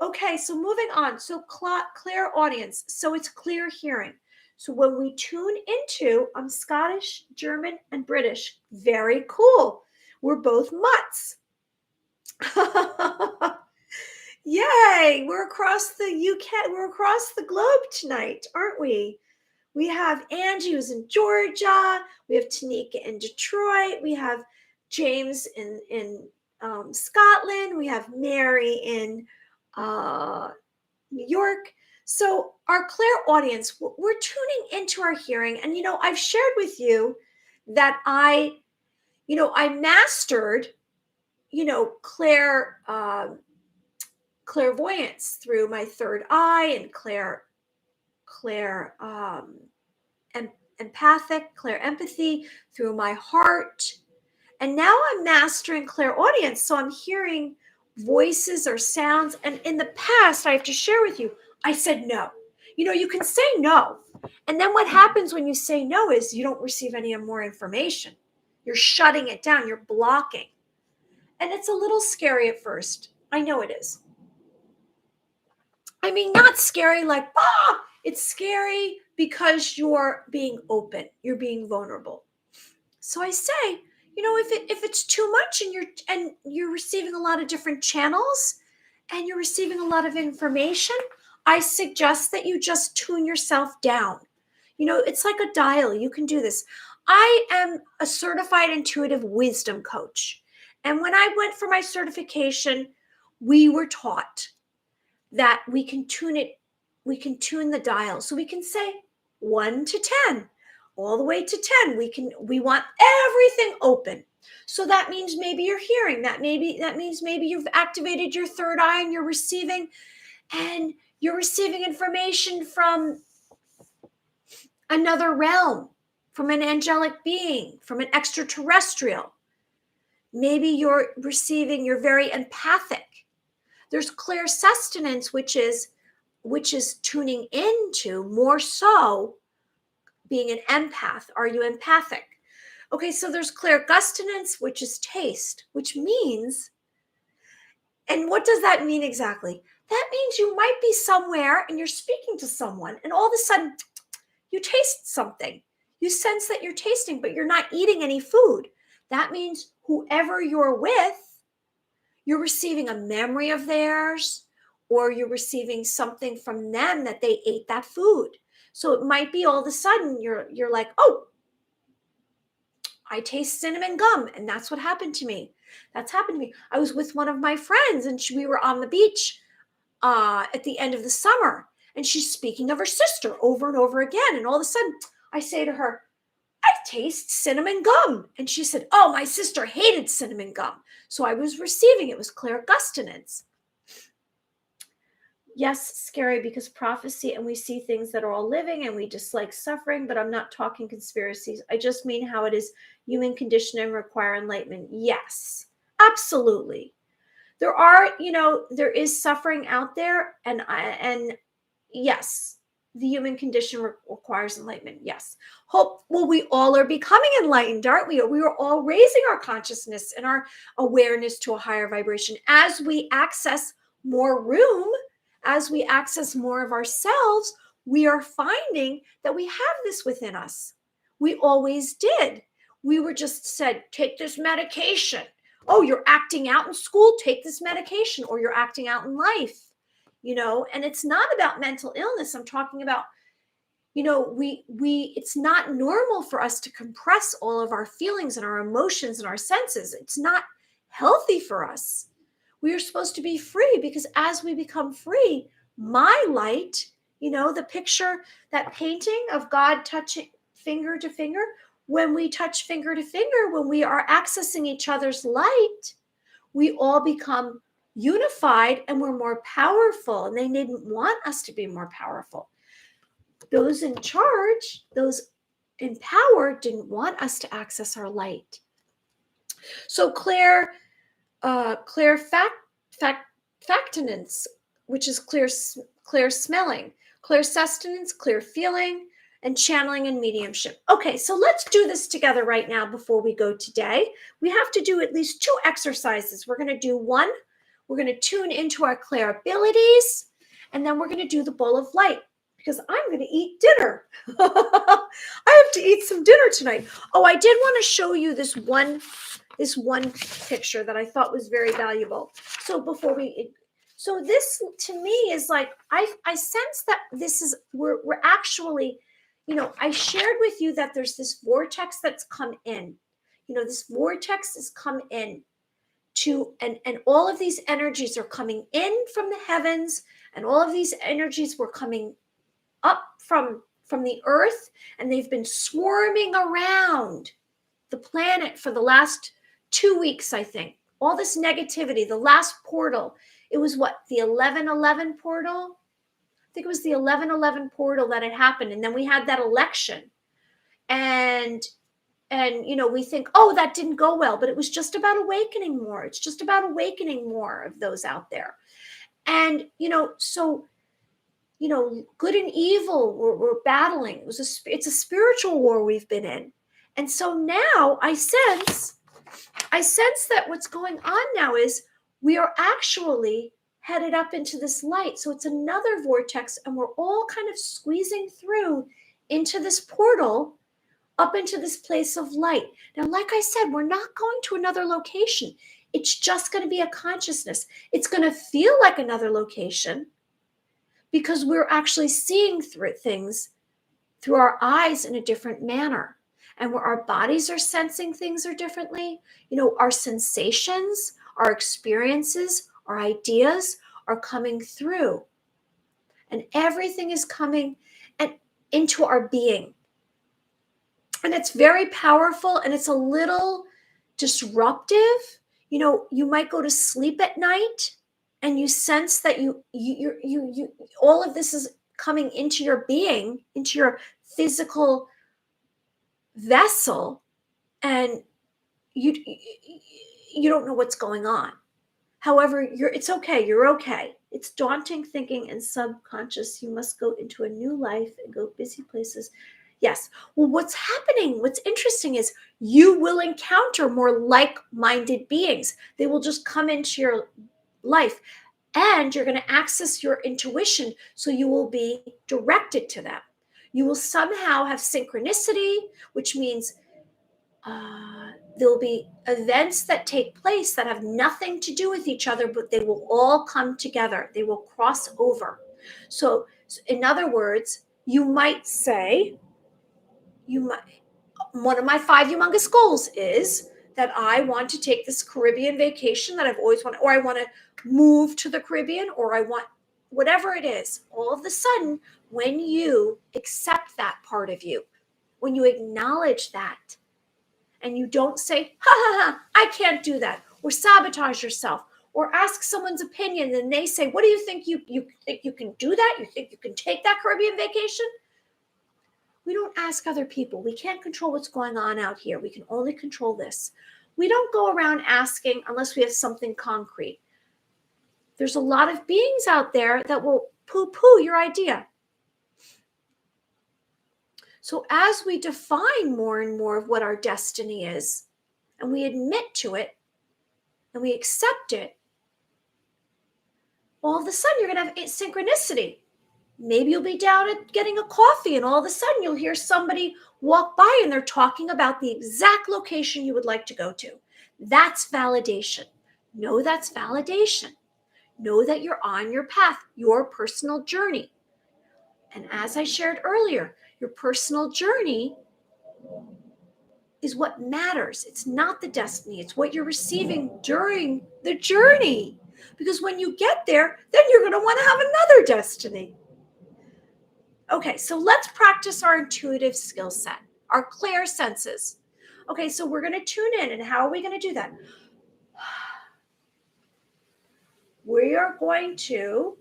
Speaker 1: Okay, so moving on. So clairaudience. So it's clear hearing. So when we tune into, I'm Scottish, German, and British. Very cool. We're both mutts. Yay, we're across the UK. We're across the globe tonight, aren't we? We have Angie who's in Georgia. We have Tanika in Detroit. We have James in Scotland. We have Mary in New York. So our clairaudience, we're tuning into our hearing. And, I've shared with you that I mastered, clairvoyance through my third eye and empathic, empathy through my heart. And now I'm mastering clairaudience. So I'm hearing voices or sounds. And in the past, I have to share with you, I said no. You can say no. And then what happens when you say no is you don't receive any more information. You're shutting it down. You're blocking. And it's a little scary at first. I know it is. I mean, not scary like, it's scary because you're being open, you're being vulnerable. So I say, if it's too much and you're receiving a lot of different channels and you're receiving a lot of information, I suggest that you just tune yourself down. It's like a dial. You can do this. I am a certified intuitive wisdom coach. And when I went for my certification, we were taught that we can tune the dial. So we can say 1 to 10, all the way to 10. We want everything open. So that means maybe you're hearing, that means maybe you've activated your third eye and you're receiving information from another realm, from an angelic being, from an extraterrestrial. Maybe you're very empathic. There's clear sustenance, which is tuning into more so being an empath. Are you empathic? Okay, so there's clear gustinance, which is taste, which means, and what does that mean exactly? That means you might be somewhere and you're speaking to someone, and all of a sudden you taste something. You sense that you're tasting, but you're not eating any food. That means whoever you're with, you're receiving a memory of theirs, or you're receiving something from them that they ate that food. So it might be all of a sudden you're like, oh, I taste cinnamon gum. And that's what happened to me. That's happened to me. I was with one of my friends and we were on the beach at the end of the summer. And she's speaking of her sister over and over again. And all of a sudden I say to her, I taste cinnamon gum. And she said, oh, my sister hated cinnamon gum. So I was receiving, it was clear gustinance. Yes, scary because prophecy, and we see things that are all living and we dislike suffering, but I'm not talking conspiracies. I just mean how it is human condition and require enlightenment. Yes, absolutely. There is suffering out there, and yes, the human condition requires enlightenment. Yes. We all are becoming enlightened, aren't we? We are all raising our consciousness and our awareness to a higher vibration as we access more room, as we access more of ourselves. We are finding that we have this within us. We always did. We were just said, take this medication. Oh, you're acting out in school, take this medication, or you're acting out in life. And it's not about mental illness. I'm talking about, it's not normal for us to compress all of our feelings and our emotions and our senses. It's not healthy for us. We are supposed to be free, because as we become free, my light, the picture, that painting of God touching finger to finger, when we touch finger to finger, when we are accessing each other's light, we all become unified and we're more powerful. And they didn't want us to be more powerful. Those in charge, those in power, didn't want us to access our light. So clear factinance, which is clear smelling, clear sustenance, clear feeling, and channeling and mediumship. Okay, so let's do this together right now before we go today. We have to do at least 2 exercises. We're going to do one. We're going to tune into our clear abilities, and then we're going to do the bowl of light, because I'm going to eat dinner. I have to eat some dinner tonight. Oh, I did want to show you this one picture that I thought was very valuable. So this to me is like, I sense that this is, we're actually, I shared with you that there's this vortex that's come in. This vortex has come in and all of these energies are coming in from the heavens, and all of these energies were coming up from the earth, and they've been swarming around the planet for the last 2 weeks, I think. All this negativity, the last portal, it was what, the 1111 portal? I think it was the 1111 portal that had happened. And then we had that election. And we think, oh, that didn't go well, but it was just about awakening more. It's just about awakening more of those out there. And, so, good and evil were battling. It's a spiritual war we've been in. And so now I sense I sense that what's going on now is we are actually headed up into this light. So it's another vortex, and we're all kind of squeezing through into this portal up into this place of light. Now, like I said, we're not going to another location. It's just going to be a consciousness. It's going to feel like another location because we're actually seeing through things through our eyes in a different manner. And where our bodies are sensing things are differently, our sensations, our experiences, our ideas are coming through. And everything is coming into our being. And it's very powerful, and it's a little disruptive. You might go to sleep at night and you sense that you all of this is coming into your being, into your physical vessel, and you don't know what's going on. However, it's okay. You're okay. It's daunting thinking and subconscious. You must go into a new life and go busy places. Yes. Well, what's happening, what's interesting is you will encounter more like-minded beings. They will just come into your life, and you're going to access your intuition, so you will be directed to them. You will somehow have synchronicity, which means there'll be events that take place that have nothing to do with each other, but they will all come together. They will cross over. So in other words, you might say, one of my 5 humongous goals is that I want to take this Caribbean vacation that I've always wanted, or I want to move to the Caribbean, or I want whatever it is. All of a sudden, when you accept that part of you, when you acknowledge that, and you don't say, ha ha ha, I can't do that, or sabotage yourself, or ask someone's opinion, and they say, what do you think? You think you can do that? You think you can take that Caribbean vacation? We don't ask other people. We can't control what's going on out here. We can only control this. We don't go around asking unless we have something concrete. There's a lot of beings out there that will poo-poo your idea. So as we define more and more of what our destiny is, and we admit to it, and we accept it, all of a sudden you're going to have synchronicity. Maybe you'll be down at getting a coffee, and all of a sudden you'll hear somebody walk by and they're talking about the exact location you would like to go to. That's validation. Know that's validation. Know that you're on your path, your personal journey. And as I shared earlier, your personal journey is what matters. It's not the destiny. It's what you're receiving during the journey. Because when you get there, then you're going to want to have another destiny. Okay, so let's practice our intuitive skill set, our clear senses. Okay, so we're going to tune in, and how are we going to do that? We are going to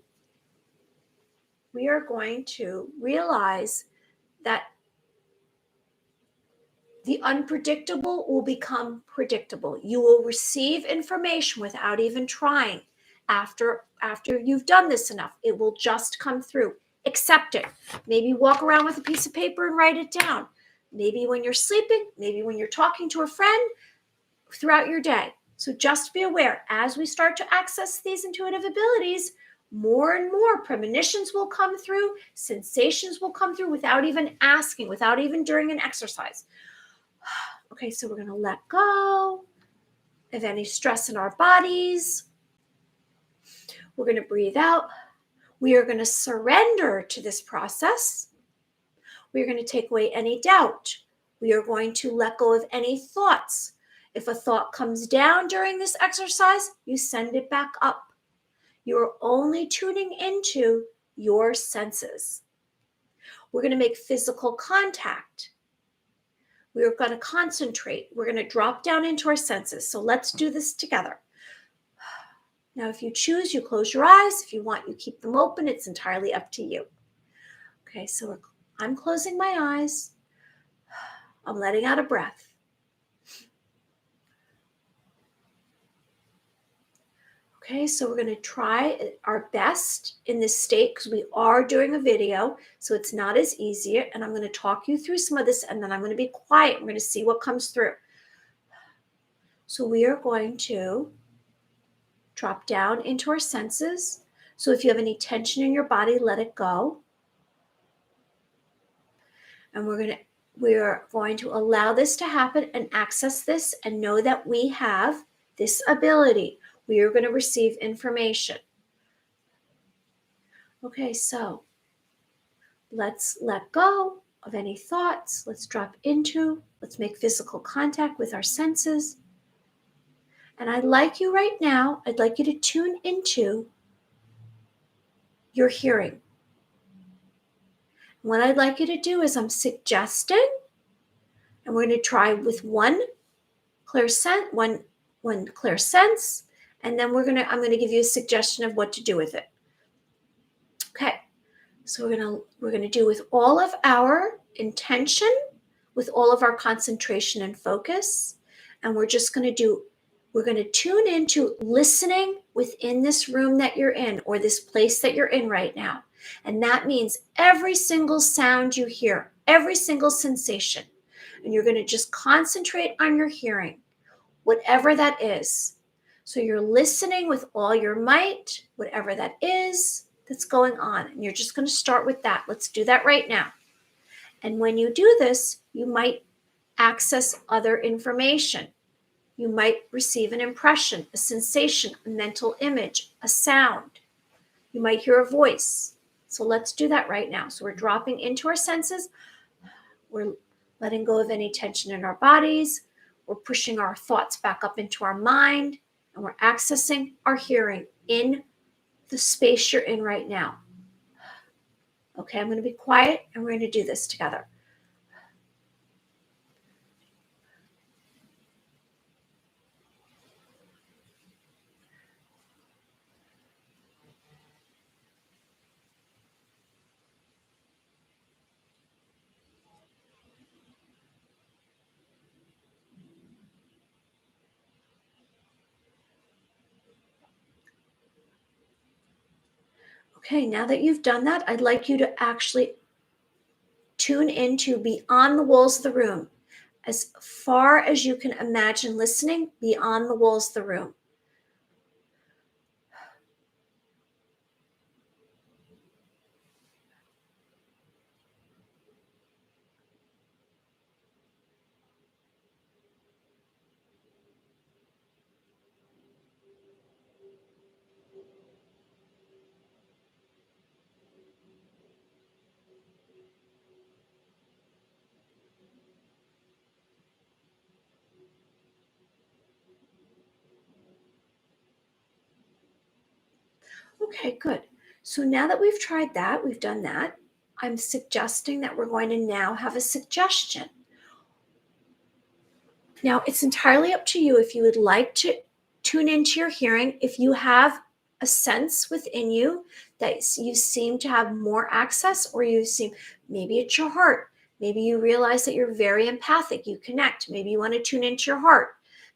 Speaker 1: realize that the unpredictable will become predictable. You will receive information without even trying. After you've done this enough, it will just come through. Accept it. Maybe walk around with a piece of paper and write it down. Maybe when you're sleeping, maybe when you're talking to a friend, throughout your day. So just be aware, as we start to access these intuitive abilities, more and more premonitions will come through, sensations will come through without even asking, without even during an exercise. Okay, so we're going to let go of any stress in our bodies. We're going to breathe out. We are going to surrender to this process. We are going to take away any doubt. We are going to let go of any thoughts. If a thought comes down during this exercise, you send it back up. You are only tuning into your senses. We're going to make physical contact. We are going to concentrate. We're going to drop down into our senses. So let's do this together. Now, if you choose, you close your eyes. If you want, you keep them open. It's entirely up to you. Okay, so I'm closing my eyes. I'm letting out a breath. Okay, so we're going to try our best in this state because we are doing a video, so it's not as easy. And I'm going to talk you through some of this, and then I'm going to be quiet. We're going to see what comes through. So we are going to drop down into our senses. So if you have any tension in your body, let it go. And we're going to allow this to happen and access this and know that we have this ability. We are going to receive information. Okay, so let's let go of any thoughts. Let's make physical contact with our senses. And I'd like you to tune into your hearing. What I'd like you to do is I'm suggesting, and we're going to try with one clear sense, and then I'm going to give you a suggestion of what to do with it. Okay. So we're going to do with all of our intention, with all of our concentration and focus, and we're going to tune into listening within this room that you're in or this place that you're in right now. And that means every single sound you hear, every single sensation. And you're going to just concentrate on your hearing, whatever that is. So you're listening with all your might, whatever that is that's going on. And you're just going to start with that. Let's do that right now. And when you do this, you might access other information. You might receive an impression, a sensation, a mental image, a sound. You might hear a voice. So let's do that right now. So we're dropping into our senses. We're letting go of any tension in our bodies. We're pushing our thoughts back up into our mind. And we're accessing our hearing in the space you're in right now. Okay, I'm going to be quiet and we're going to do this together. Okay, now that you've done that, I'd like you to actually tune into beyond the walls of the room, as far as you can imagine listening beyond the walls of the room. Okay, good. So now that we've tried that, we've done that, I'm suggesting that we're going to now have a suggestion. Now, it's entirely up to you if you would like to tune into your hearing. If you have a sense within you that you seem to have more access, or maybe it's your heart. Maybe you realize that you're very empathic, you connect. Maybe you want to tune into your heart.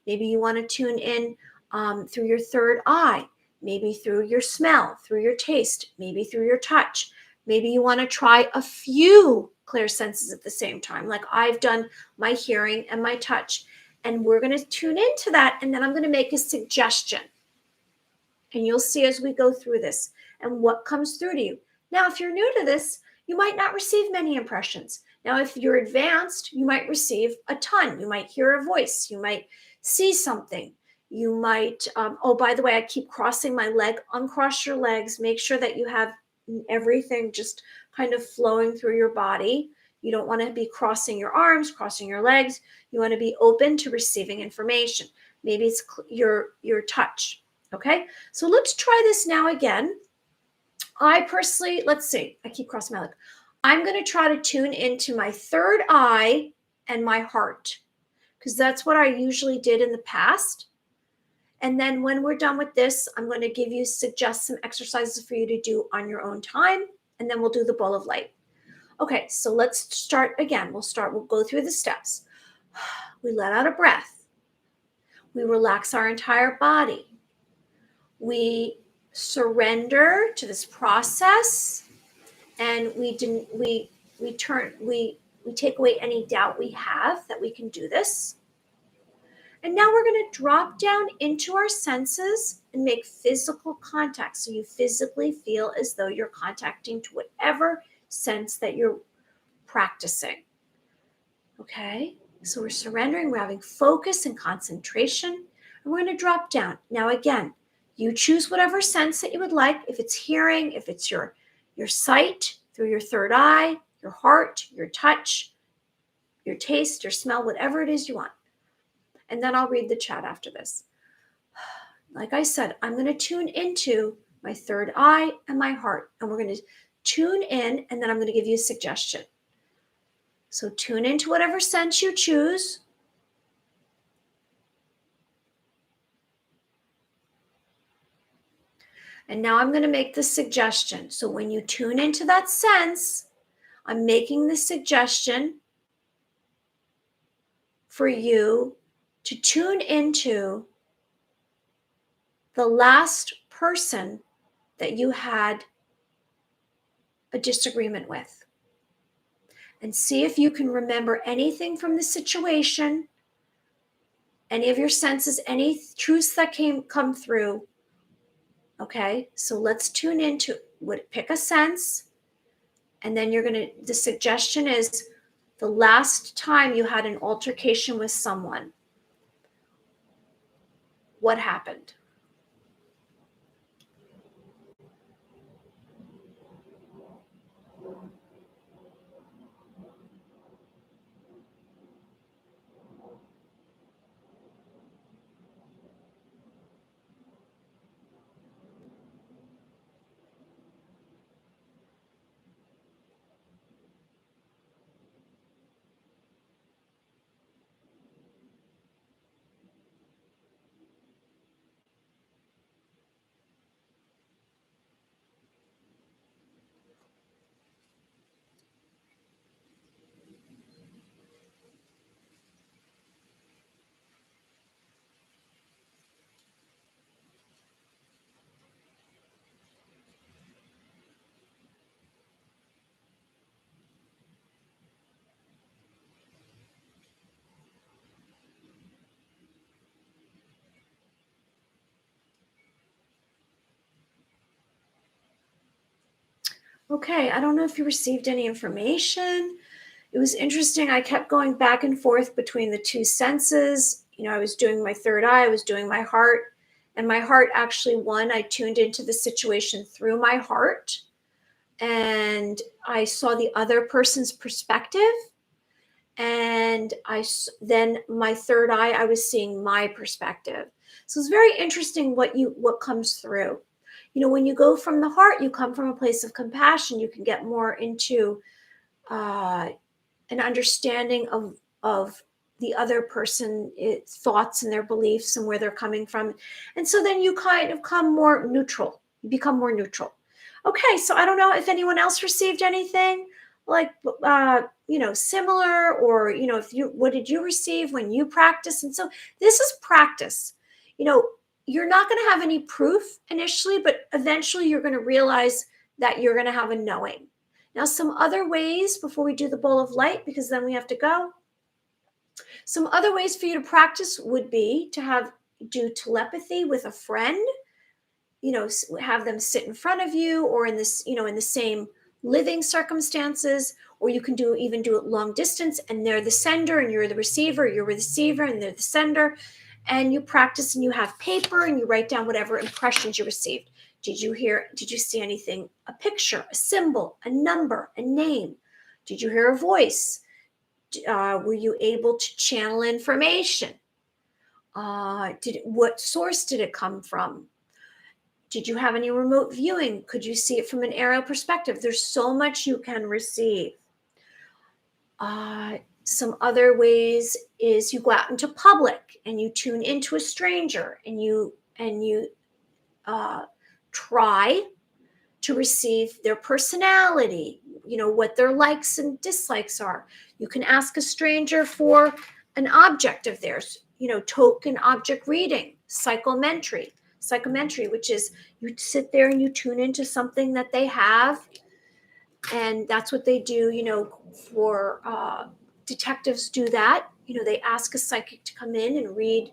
Speaker 1: Maybe you want to tune in through your third eye, maybe through your smell, through your taste, maybe through your touch. Maybe you want to try a few clear senses at the same time, like I've done my hearing and my touch. And we're going to tune into that, and then I'm going to make a suggestion. And you'll see as we go through this and what comes through to you. Now, if you're new to this, you might not receive many impressions. Now, if you're advanced, you might receive a ton. You might hear a voice. You might see something. You might, by the way, I keep crossing my leg. Uncross your legs. Make sure that you have everything just kind of flowing through your body. You don't want to be crossing your arms, crossing your legs. You want to be open to receiving information. Maybe it's your touch. Okay, so let's try this now again. Let's see, I keep crossing my leg. I'm going to try to tune into my third eye and my heart, because that's what I usually did in the past. And then when we're done with this, I'm going to suggest some exercises for you to do on your own time, and then we'll do the ball of light. Okay, so let's start again. We'll go through the steps. We let out a breath. We relax our entire body. We surrender to this process, and we take away any doubt we have that we can do this. And now we're going to drop down into our senses and make physical contact. So you physically feel as though you're contacting to whatever sense that you're practicing. Okay? So we're surrendering, we're having focus and concentration, and we're going to drop down. Now, again, you choose whatever sense that you would like. If it's hearing, if it's your sight through your third eye, your heart, your touch, your taste, your smell, whatever it is you want. And then I'll read the chat after this. Like I said, I'm going to tune into my third eye and my heart, and we're going to tune in, and then I'm going to give you a suggestion. So tune into whatever sense you choose. And now I'm going to make the suggestion. So when you tune into that sense, I'm making the suggestion for you to tune into the last person that you had a disagreement with. And see if you can remember anything from the situation, any of your senses, any truths that come through. Okay, so let's tune into pick a sense, and then the suggestion is the last time you had an altercation with someone. What happened? Okay, I don't know if you received any information. It was interesting. I kept going back and forth between the two senses. I was doing my third eye, I was doing my heart, and my heart actually won. I tuned into the situation through my heart, and I saw the other person's perspective. And then my third eye, I was seeing my perspective. So it's very interesting what comes through. When you go from the heart, you come from a place of compassion. You can get more into an understanding of the other person, its thoughts and their beliefs and where they're coming from. And so then you kind of come more neutral. You become more neutral. Okay, so I don't know if anyone else received anything like similar, or what did you receive when you practice? And so this is practice. You're not going to have any proof initially, but eventually you're going to realize that you're going to have a knowing. Now, some other ways before we do the bowl of light, because then we have to go. Some other ways for you to practice would be to do telepathy with a friend. Have them sit in front of you, or in the same living circumstances, or you can do it long distance, and they're the sender and you're the receiver, you're the receiver and they're the sender, and you practice and you have paper and you write down whatever impressions you received. Did you see anything? A picture, a symbol, a number, a name? Did you hear a voice? Were you able to channel information? What source did it come from? Did you have any remote viewing? Could you see it from an aerial perspective? There's so much you can receive. Some other ways is you go out into public and you tune into a stranger and you try to receive their personality, what their likes and dislikes are. You can ask a stranger for an object of theirs, token object reading, psychometry, which is you sit there and you tune into something that they have. And that's what they do, for detectives do that. they ask a psychic to come in and read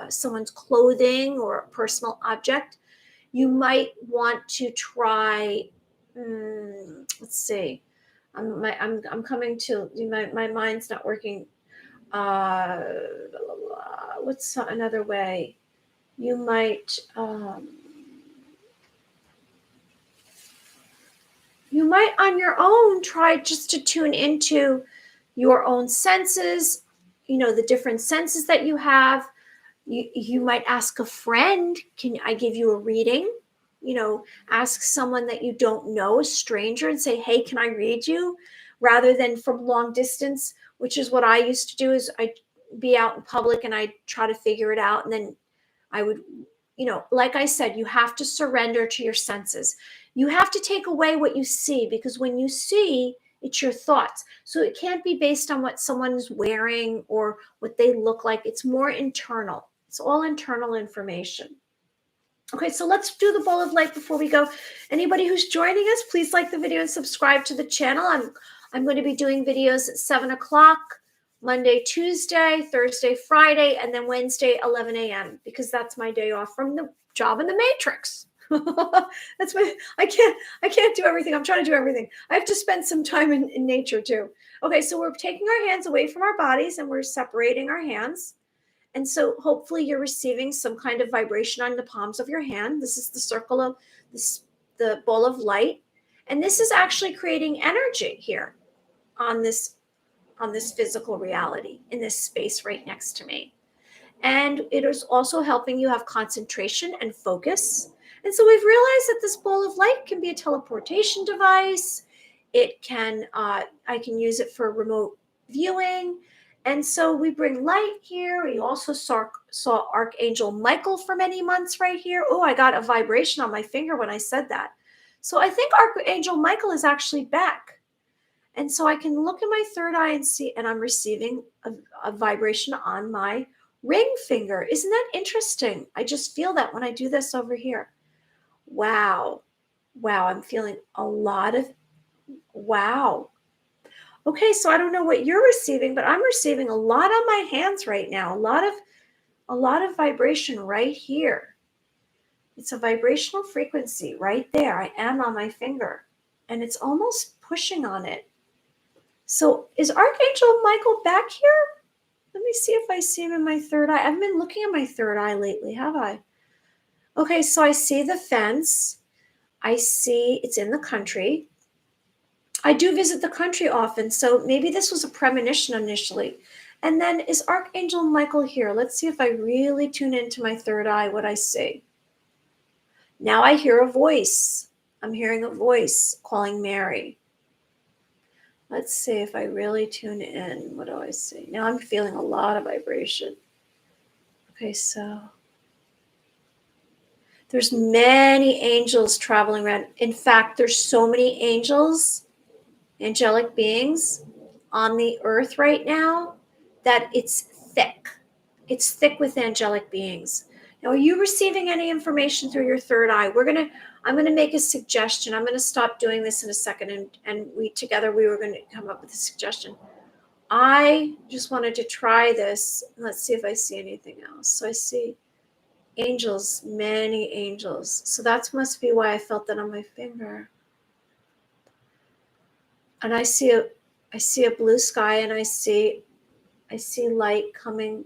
Speaker 1: someone's clothing or a personal object, you might want to try. Let's see. I'm coming to my mind's not working. Uh, what's another way? You might on your own try just to tune into your own senses. The different senses that you have. You might ask a friend, can I give you a reading? Ask someone that you don't know, a stranger, and say, hey, can I read you? Rather than from long distance, which is what I used to do. Is I'd be out in public and I'd try to figure it out. And then I would, like I said, you have to surrender to your senses. You have to take away what you see, because when you see, it's your thoughts. So it can't be based on what someone is wearing or what they look like. It's more internal. It's all internal information. Okay, so let's do the bowl of light before we go. Anybody who's joining us, please like the video and subscribe to the channel. I'm going to be doing videos at 7 o'clock, Monday, Tuesday, Thursday, Friday, and then Wednesday, 11 a.m. because that's my day off from the job in the Matrix. That's I can't do everything. I'm trying to do everything. I have to spend some time in nature too. Okay, so we're taking our hands away from our bodies and we're separating our hands. And so hopefully you're receiving some kind of vibration on the palms of your hand. This is the circle of the ball of light. And this is actually creating energy here on this physical reality in this space right next to me. And it is also helping you have concentration and focus. And so we've realized that this ball of light can be a teleportation device. It can, I can use it for remote viewing. And so we bring light here. We also saw Archangel Michael for many months right here. Oh, I got a vibration on my finger when I said that. So I think Archangel Michael is actually back. And so I can look in my third eye and see, and I'm receiving a vibration on my ring finger. Isn't that interesting? I just feel that when I do this over here. Wow. I'm feeling a lot of wow. Okay, so I don't know what you're receiving, but I'm receiving a lot on my hands right now. A lot of vibration right here. It's a vibrational frequency right there. I am on my finger, and it's almost pushing on it. So is Archangel Michael back here? Let me see if I see him in my third eye. I haven't been looking at my third eye lately, have I? Okay, so I see the fence. I see it's in the country. I do visit the country often, so maybe this was a premonition initially. And then is Archangel Michael here? Let's see if I really tune into my third eye, what I see. Now I hear a voice. I'm hearing a voice calling Mary. Let's see if I really tune in. What do I see? Now I'm feeling a lot of vibration. Okay, so there's many angels traveling around. In fact, there's so many angels, angelic beings on the earth right now that it's thick. It's thick with angelic beings. Now, are you receiving any information through your third eye? I'm gonna make a suggestion. I'm gonna stop doing this in a second, and we were gonna come up with a suggestion. I just wanted to try this. Let's see if I see anything else. So I see angels, many angels. So that must be why I felt that on my finger. And I see a blue sky, and I see light coming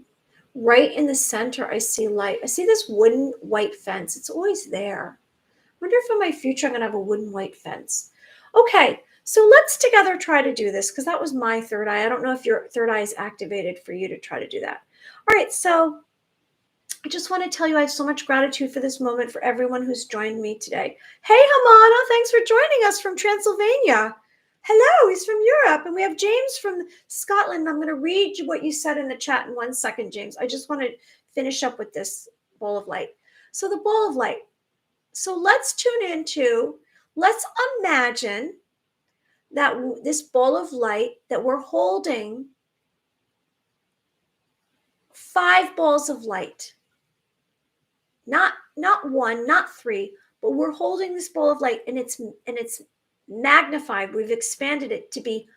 Speaker 1: right in the center. I see light. I see this wooden white fence. It's always there. I wonder if in my future I'm going to have a wooden white fence. Okay, so let's together try to do this, because that was my third eye. I don't know if your third eye is activated for you to try to do that. All right, so I just want to tell you I have so much gratitude for this moment, for everyone who's joined me today. Hey, Hamana, thanks for joining us from Transylvania. Hello, he's from Europe. And we have James from Scotland. I'm going to read you what you said in the chat in 1 second, James. I just want to finish up with this ball of light. So the ball of light. So let's imagine that this ball of light, that we're holding 5 balls of light. Not one, not 3, but we're holding this ball of light, and it's magnified. We've expanded it to be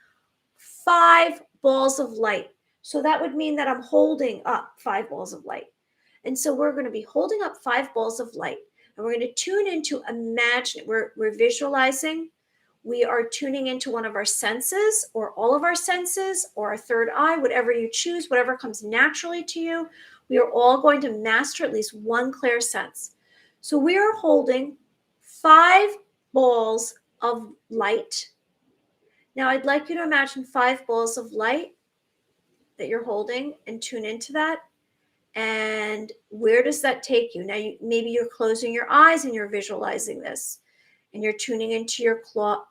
Speaker 1: 5 balls of light. So that would mean that I'm holding up 5 balls of light. And so we're going to be holding up 5 balls of light, and we're going to tune into imagine. We're visualizing. We are tuning into one of our senses, or all of our senses, or our third eye, whatever you choose, whatever comes naturally to you. We are all going to master at least one clear sense. So we are holding 5 balls of light. Now I'd like you to imagine 5 balls of light that you're holding and tune into that. And where does that take you? Now, maybe you're closing your eyes and you're visualizing this, and you're tuning into your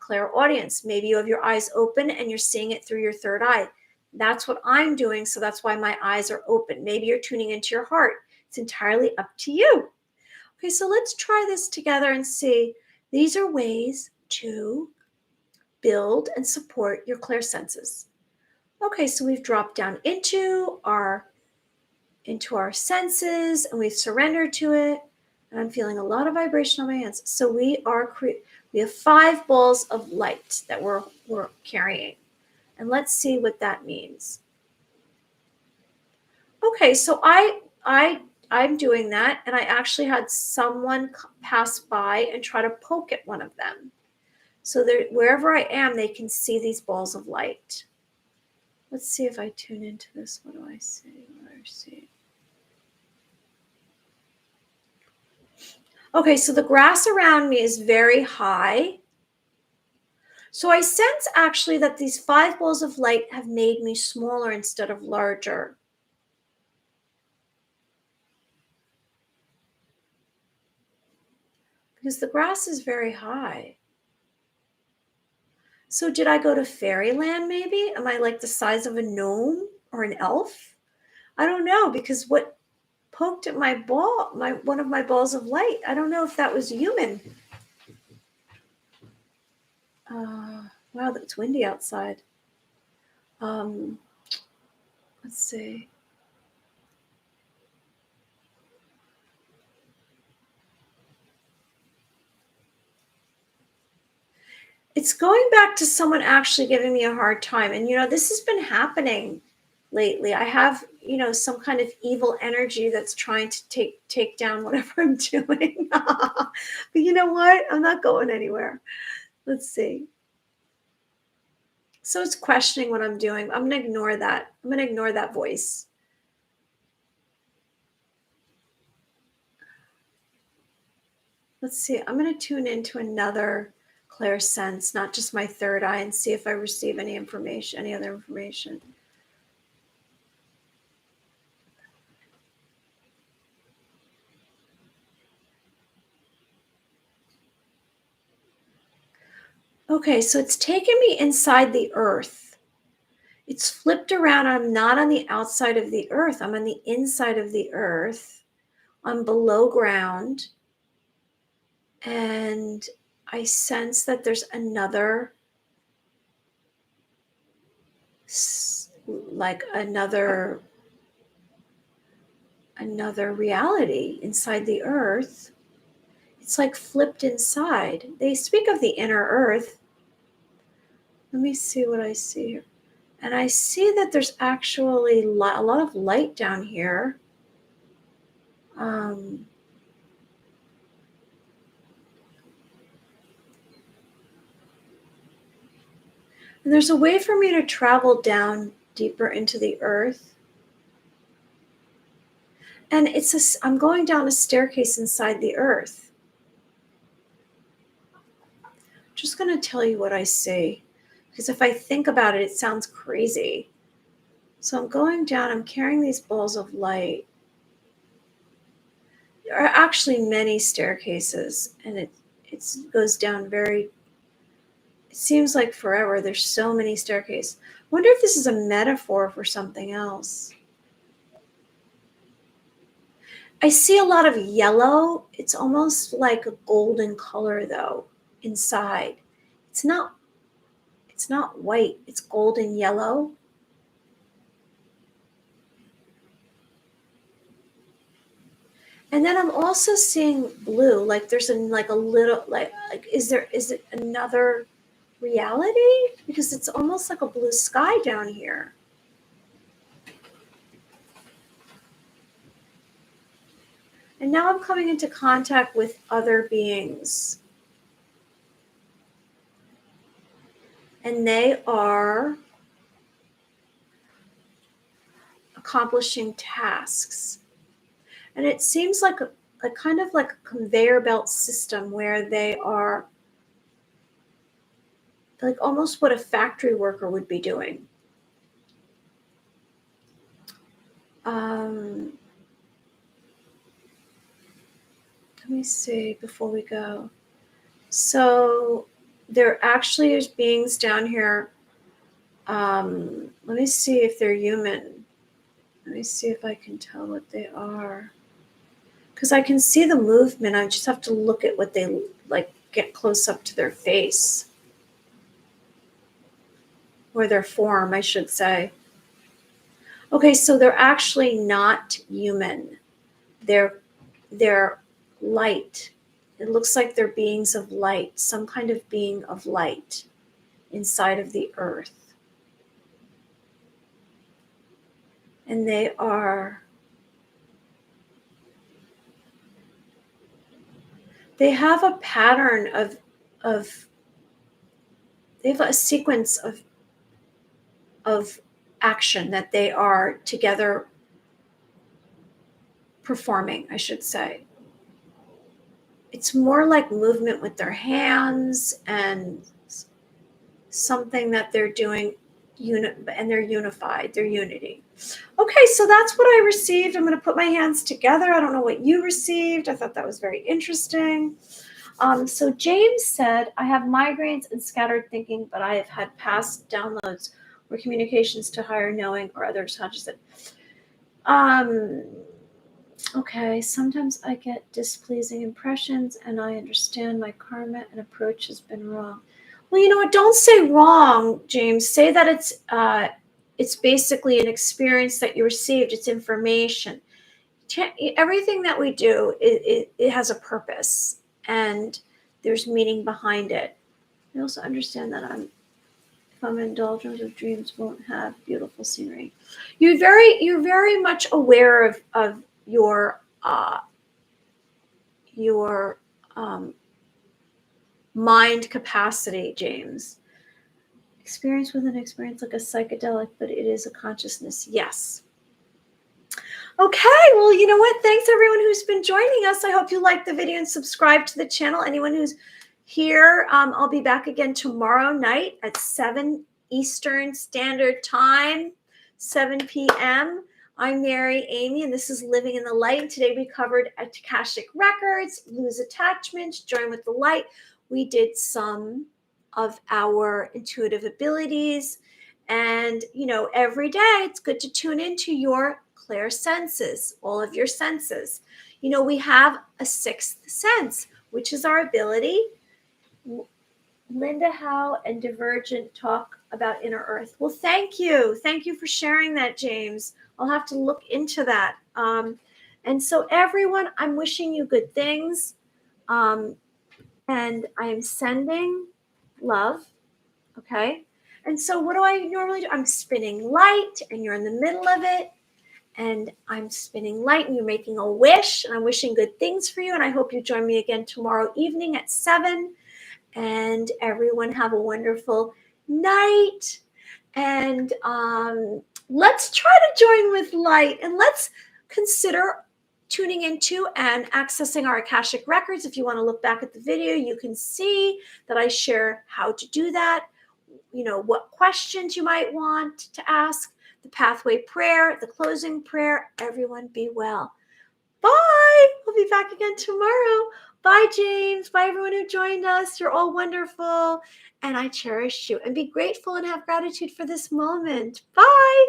Speaker 1: clairaudience. Maybe you have your eyes open and you're seeing it through your third eye. That's what I'm doing, so that's why my eyes are open. Maybe you're tuning into your heart. It's entirely up to you. Okay, so let's try this together and see. These are ways to build and support your clear senses. Okay, so we've dropped down into our senses, and we've surrendered to it. And I'm feeling a lot of vibration on my hands. So we have 5 balls of light that we're carrying. And let's see what that means. Okay, so I'm doing that, and I actually had someone pass by and try to poke at one of them. So wherever I am, they can see these balls of light. Let's see if I tune into this. What do I see? What do I see? Okay, so the grass around me is very high. So I sense actually that these 5 balls of light have made me smaller instead of larger. Because the grass is very high. So did I go to fairyland maybe? Am I like the size of a gnome or an elf? I don't know, because what poked at my one of my balls of light, I don't know if that was human. Wow, it's windy outside. Let's see. It's going back to someone actually giving me a hard time. And, this has been happening lately. I have, some kind of evil energy that's trying to take down whatever I'm doing. But you know what? I'm not going anywhere. Let's see. So it's questioning what I'm doing. I'm going to ignore that. I'm going to ignore that voice. Let's see. I'm going to tune into another clear sense, not just my third eye, and see if I receive any information, any other information. Okay, so it's taken me inside the earth. It's flipped around. I'm not on the outside of the earth. I'm on the inside of the earth. I'm below ground. And I sense that there's another reality inside the earth. It's like flipped inside. They speak of the inner earth. Let me see what I see here. And I see that there's actually a lot of light down here. And there's a way for me to travel down deeper into the earth. And I'm going down a staircase inside the earth. I'm just going to tell you what I see, because if I think about it, it sounds crazy. So I'm going down, I'm carrying these balls of light. There are actually many staircases, and it goes down it seems like forever. There's so many staircases. I wonder if this is a metaphor for something else. I see a lot of yellow. It's almost like a golden color though inside. It's not white. It's golden yellow. And then I'm also seeing blue. Like there's a little is it another reality? Because it's almost like a blue sky down here. And now I'm coming into contact with other beings. And they are accomplishing tasks. And it seems like a kind of like a conveyor belt system where they are like almost what a factory worker would be doing. Let me see before we go. So there actually is beings down here. Let me see if they're human. Let me see if I can tell what they are. Because I can see the movement. I just have to look at what they like, get close up to their face. Or their form, I should say. Okay, so they're actually not human. They're light. It looks like they're beings of light, some kind of being of light inside of the earth. And they have a pattern of they have a sequence of action that they are together performing, I should say. It's more like movement with their hands and something that they're doing, and they're unified, they're unity. Okay, so that's what I received. I'm going to put my hands together. I don't know what you received. I thought that was very interesting. So James said, I have migraines and scattered thinking, but I have had past downloads or communications to higher knowing or others consciousness. Okay, sometimes I get displeasing impressions and I understand my karma and approach has been wrong. Well, you know what? Don't say wrong, James. Say that it's basically an experience that you received. It's information. Everything that we do, it has a purpose and there's meaning behind it. I also understand that if I'm indulgent of dreams, won't have beautiful scenery. You're very much aware of your mind capacity, James. Experience with an experience like a psychedelic, but it is a consciousness. Yes. Okay, well, you know what? Thanks everyone who's been joining us. I hope you liked the video and subscribe to the channel. Anyone who's here, I'll be back again tomorrow night at 7 Eastern Standard Time, 7 p.m. I'm Mary Amy, and this is Living in the Light. Today we covered Akashic Records, lose attachment, join with the light. We did some of our intuitive abilities. And, you know, every day it's good to tune into your clear senses, all of your senses. You know, we have a sixth sense, which is our ability. Linda Howe and Divergent talk about inner earth. Well, thank you. Thank you for sharing that, James. I'll have to look into that. And so everyone, I'm wishing you good things. And I am sending love. Okay. And so what do I normally do? I'm spinning light and you're in the middle of it. And I'm spinning light and you're making a wish. And I'm wishing good things for you. And I hope you join me again tomorrow evening at 7. And everyone have a wonderful night. And let's try to join with light. And let's consider tuning into and accessing our Akashic Records. If you want to look back at the video, you can see that I share how to do that. You know, what questions you might want to ask, the pathway prayer, the closing prayer. Everyone be well. Bye. We'll be back again tomorrow. Bye, James. Bye, everyone who joined us. You're all wonderful. And I cherish you. And be grateful and have gratitude for this moment. Bye.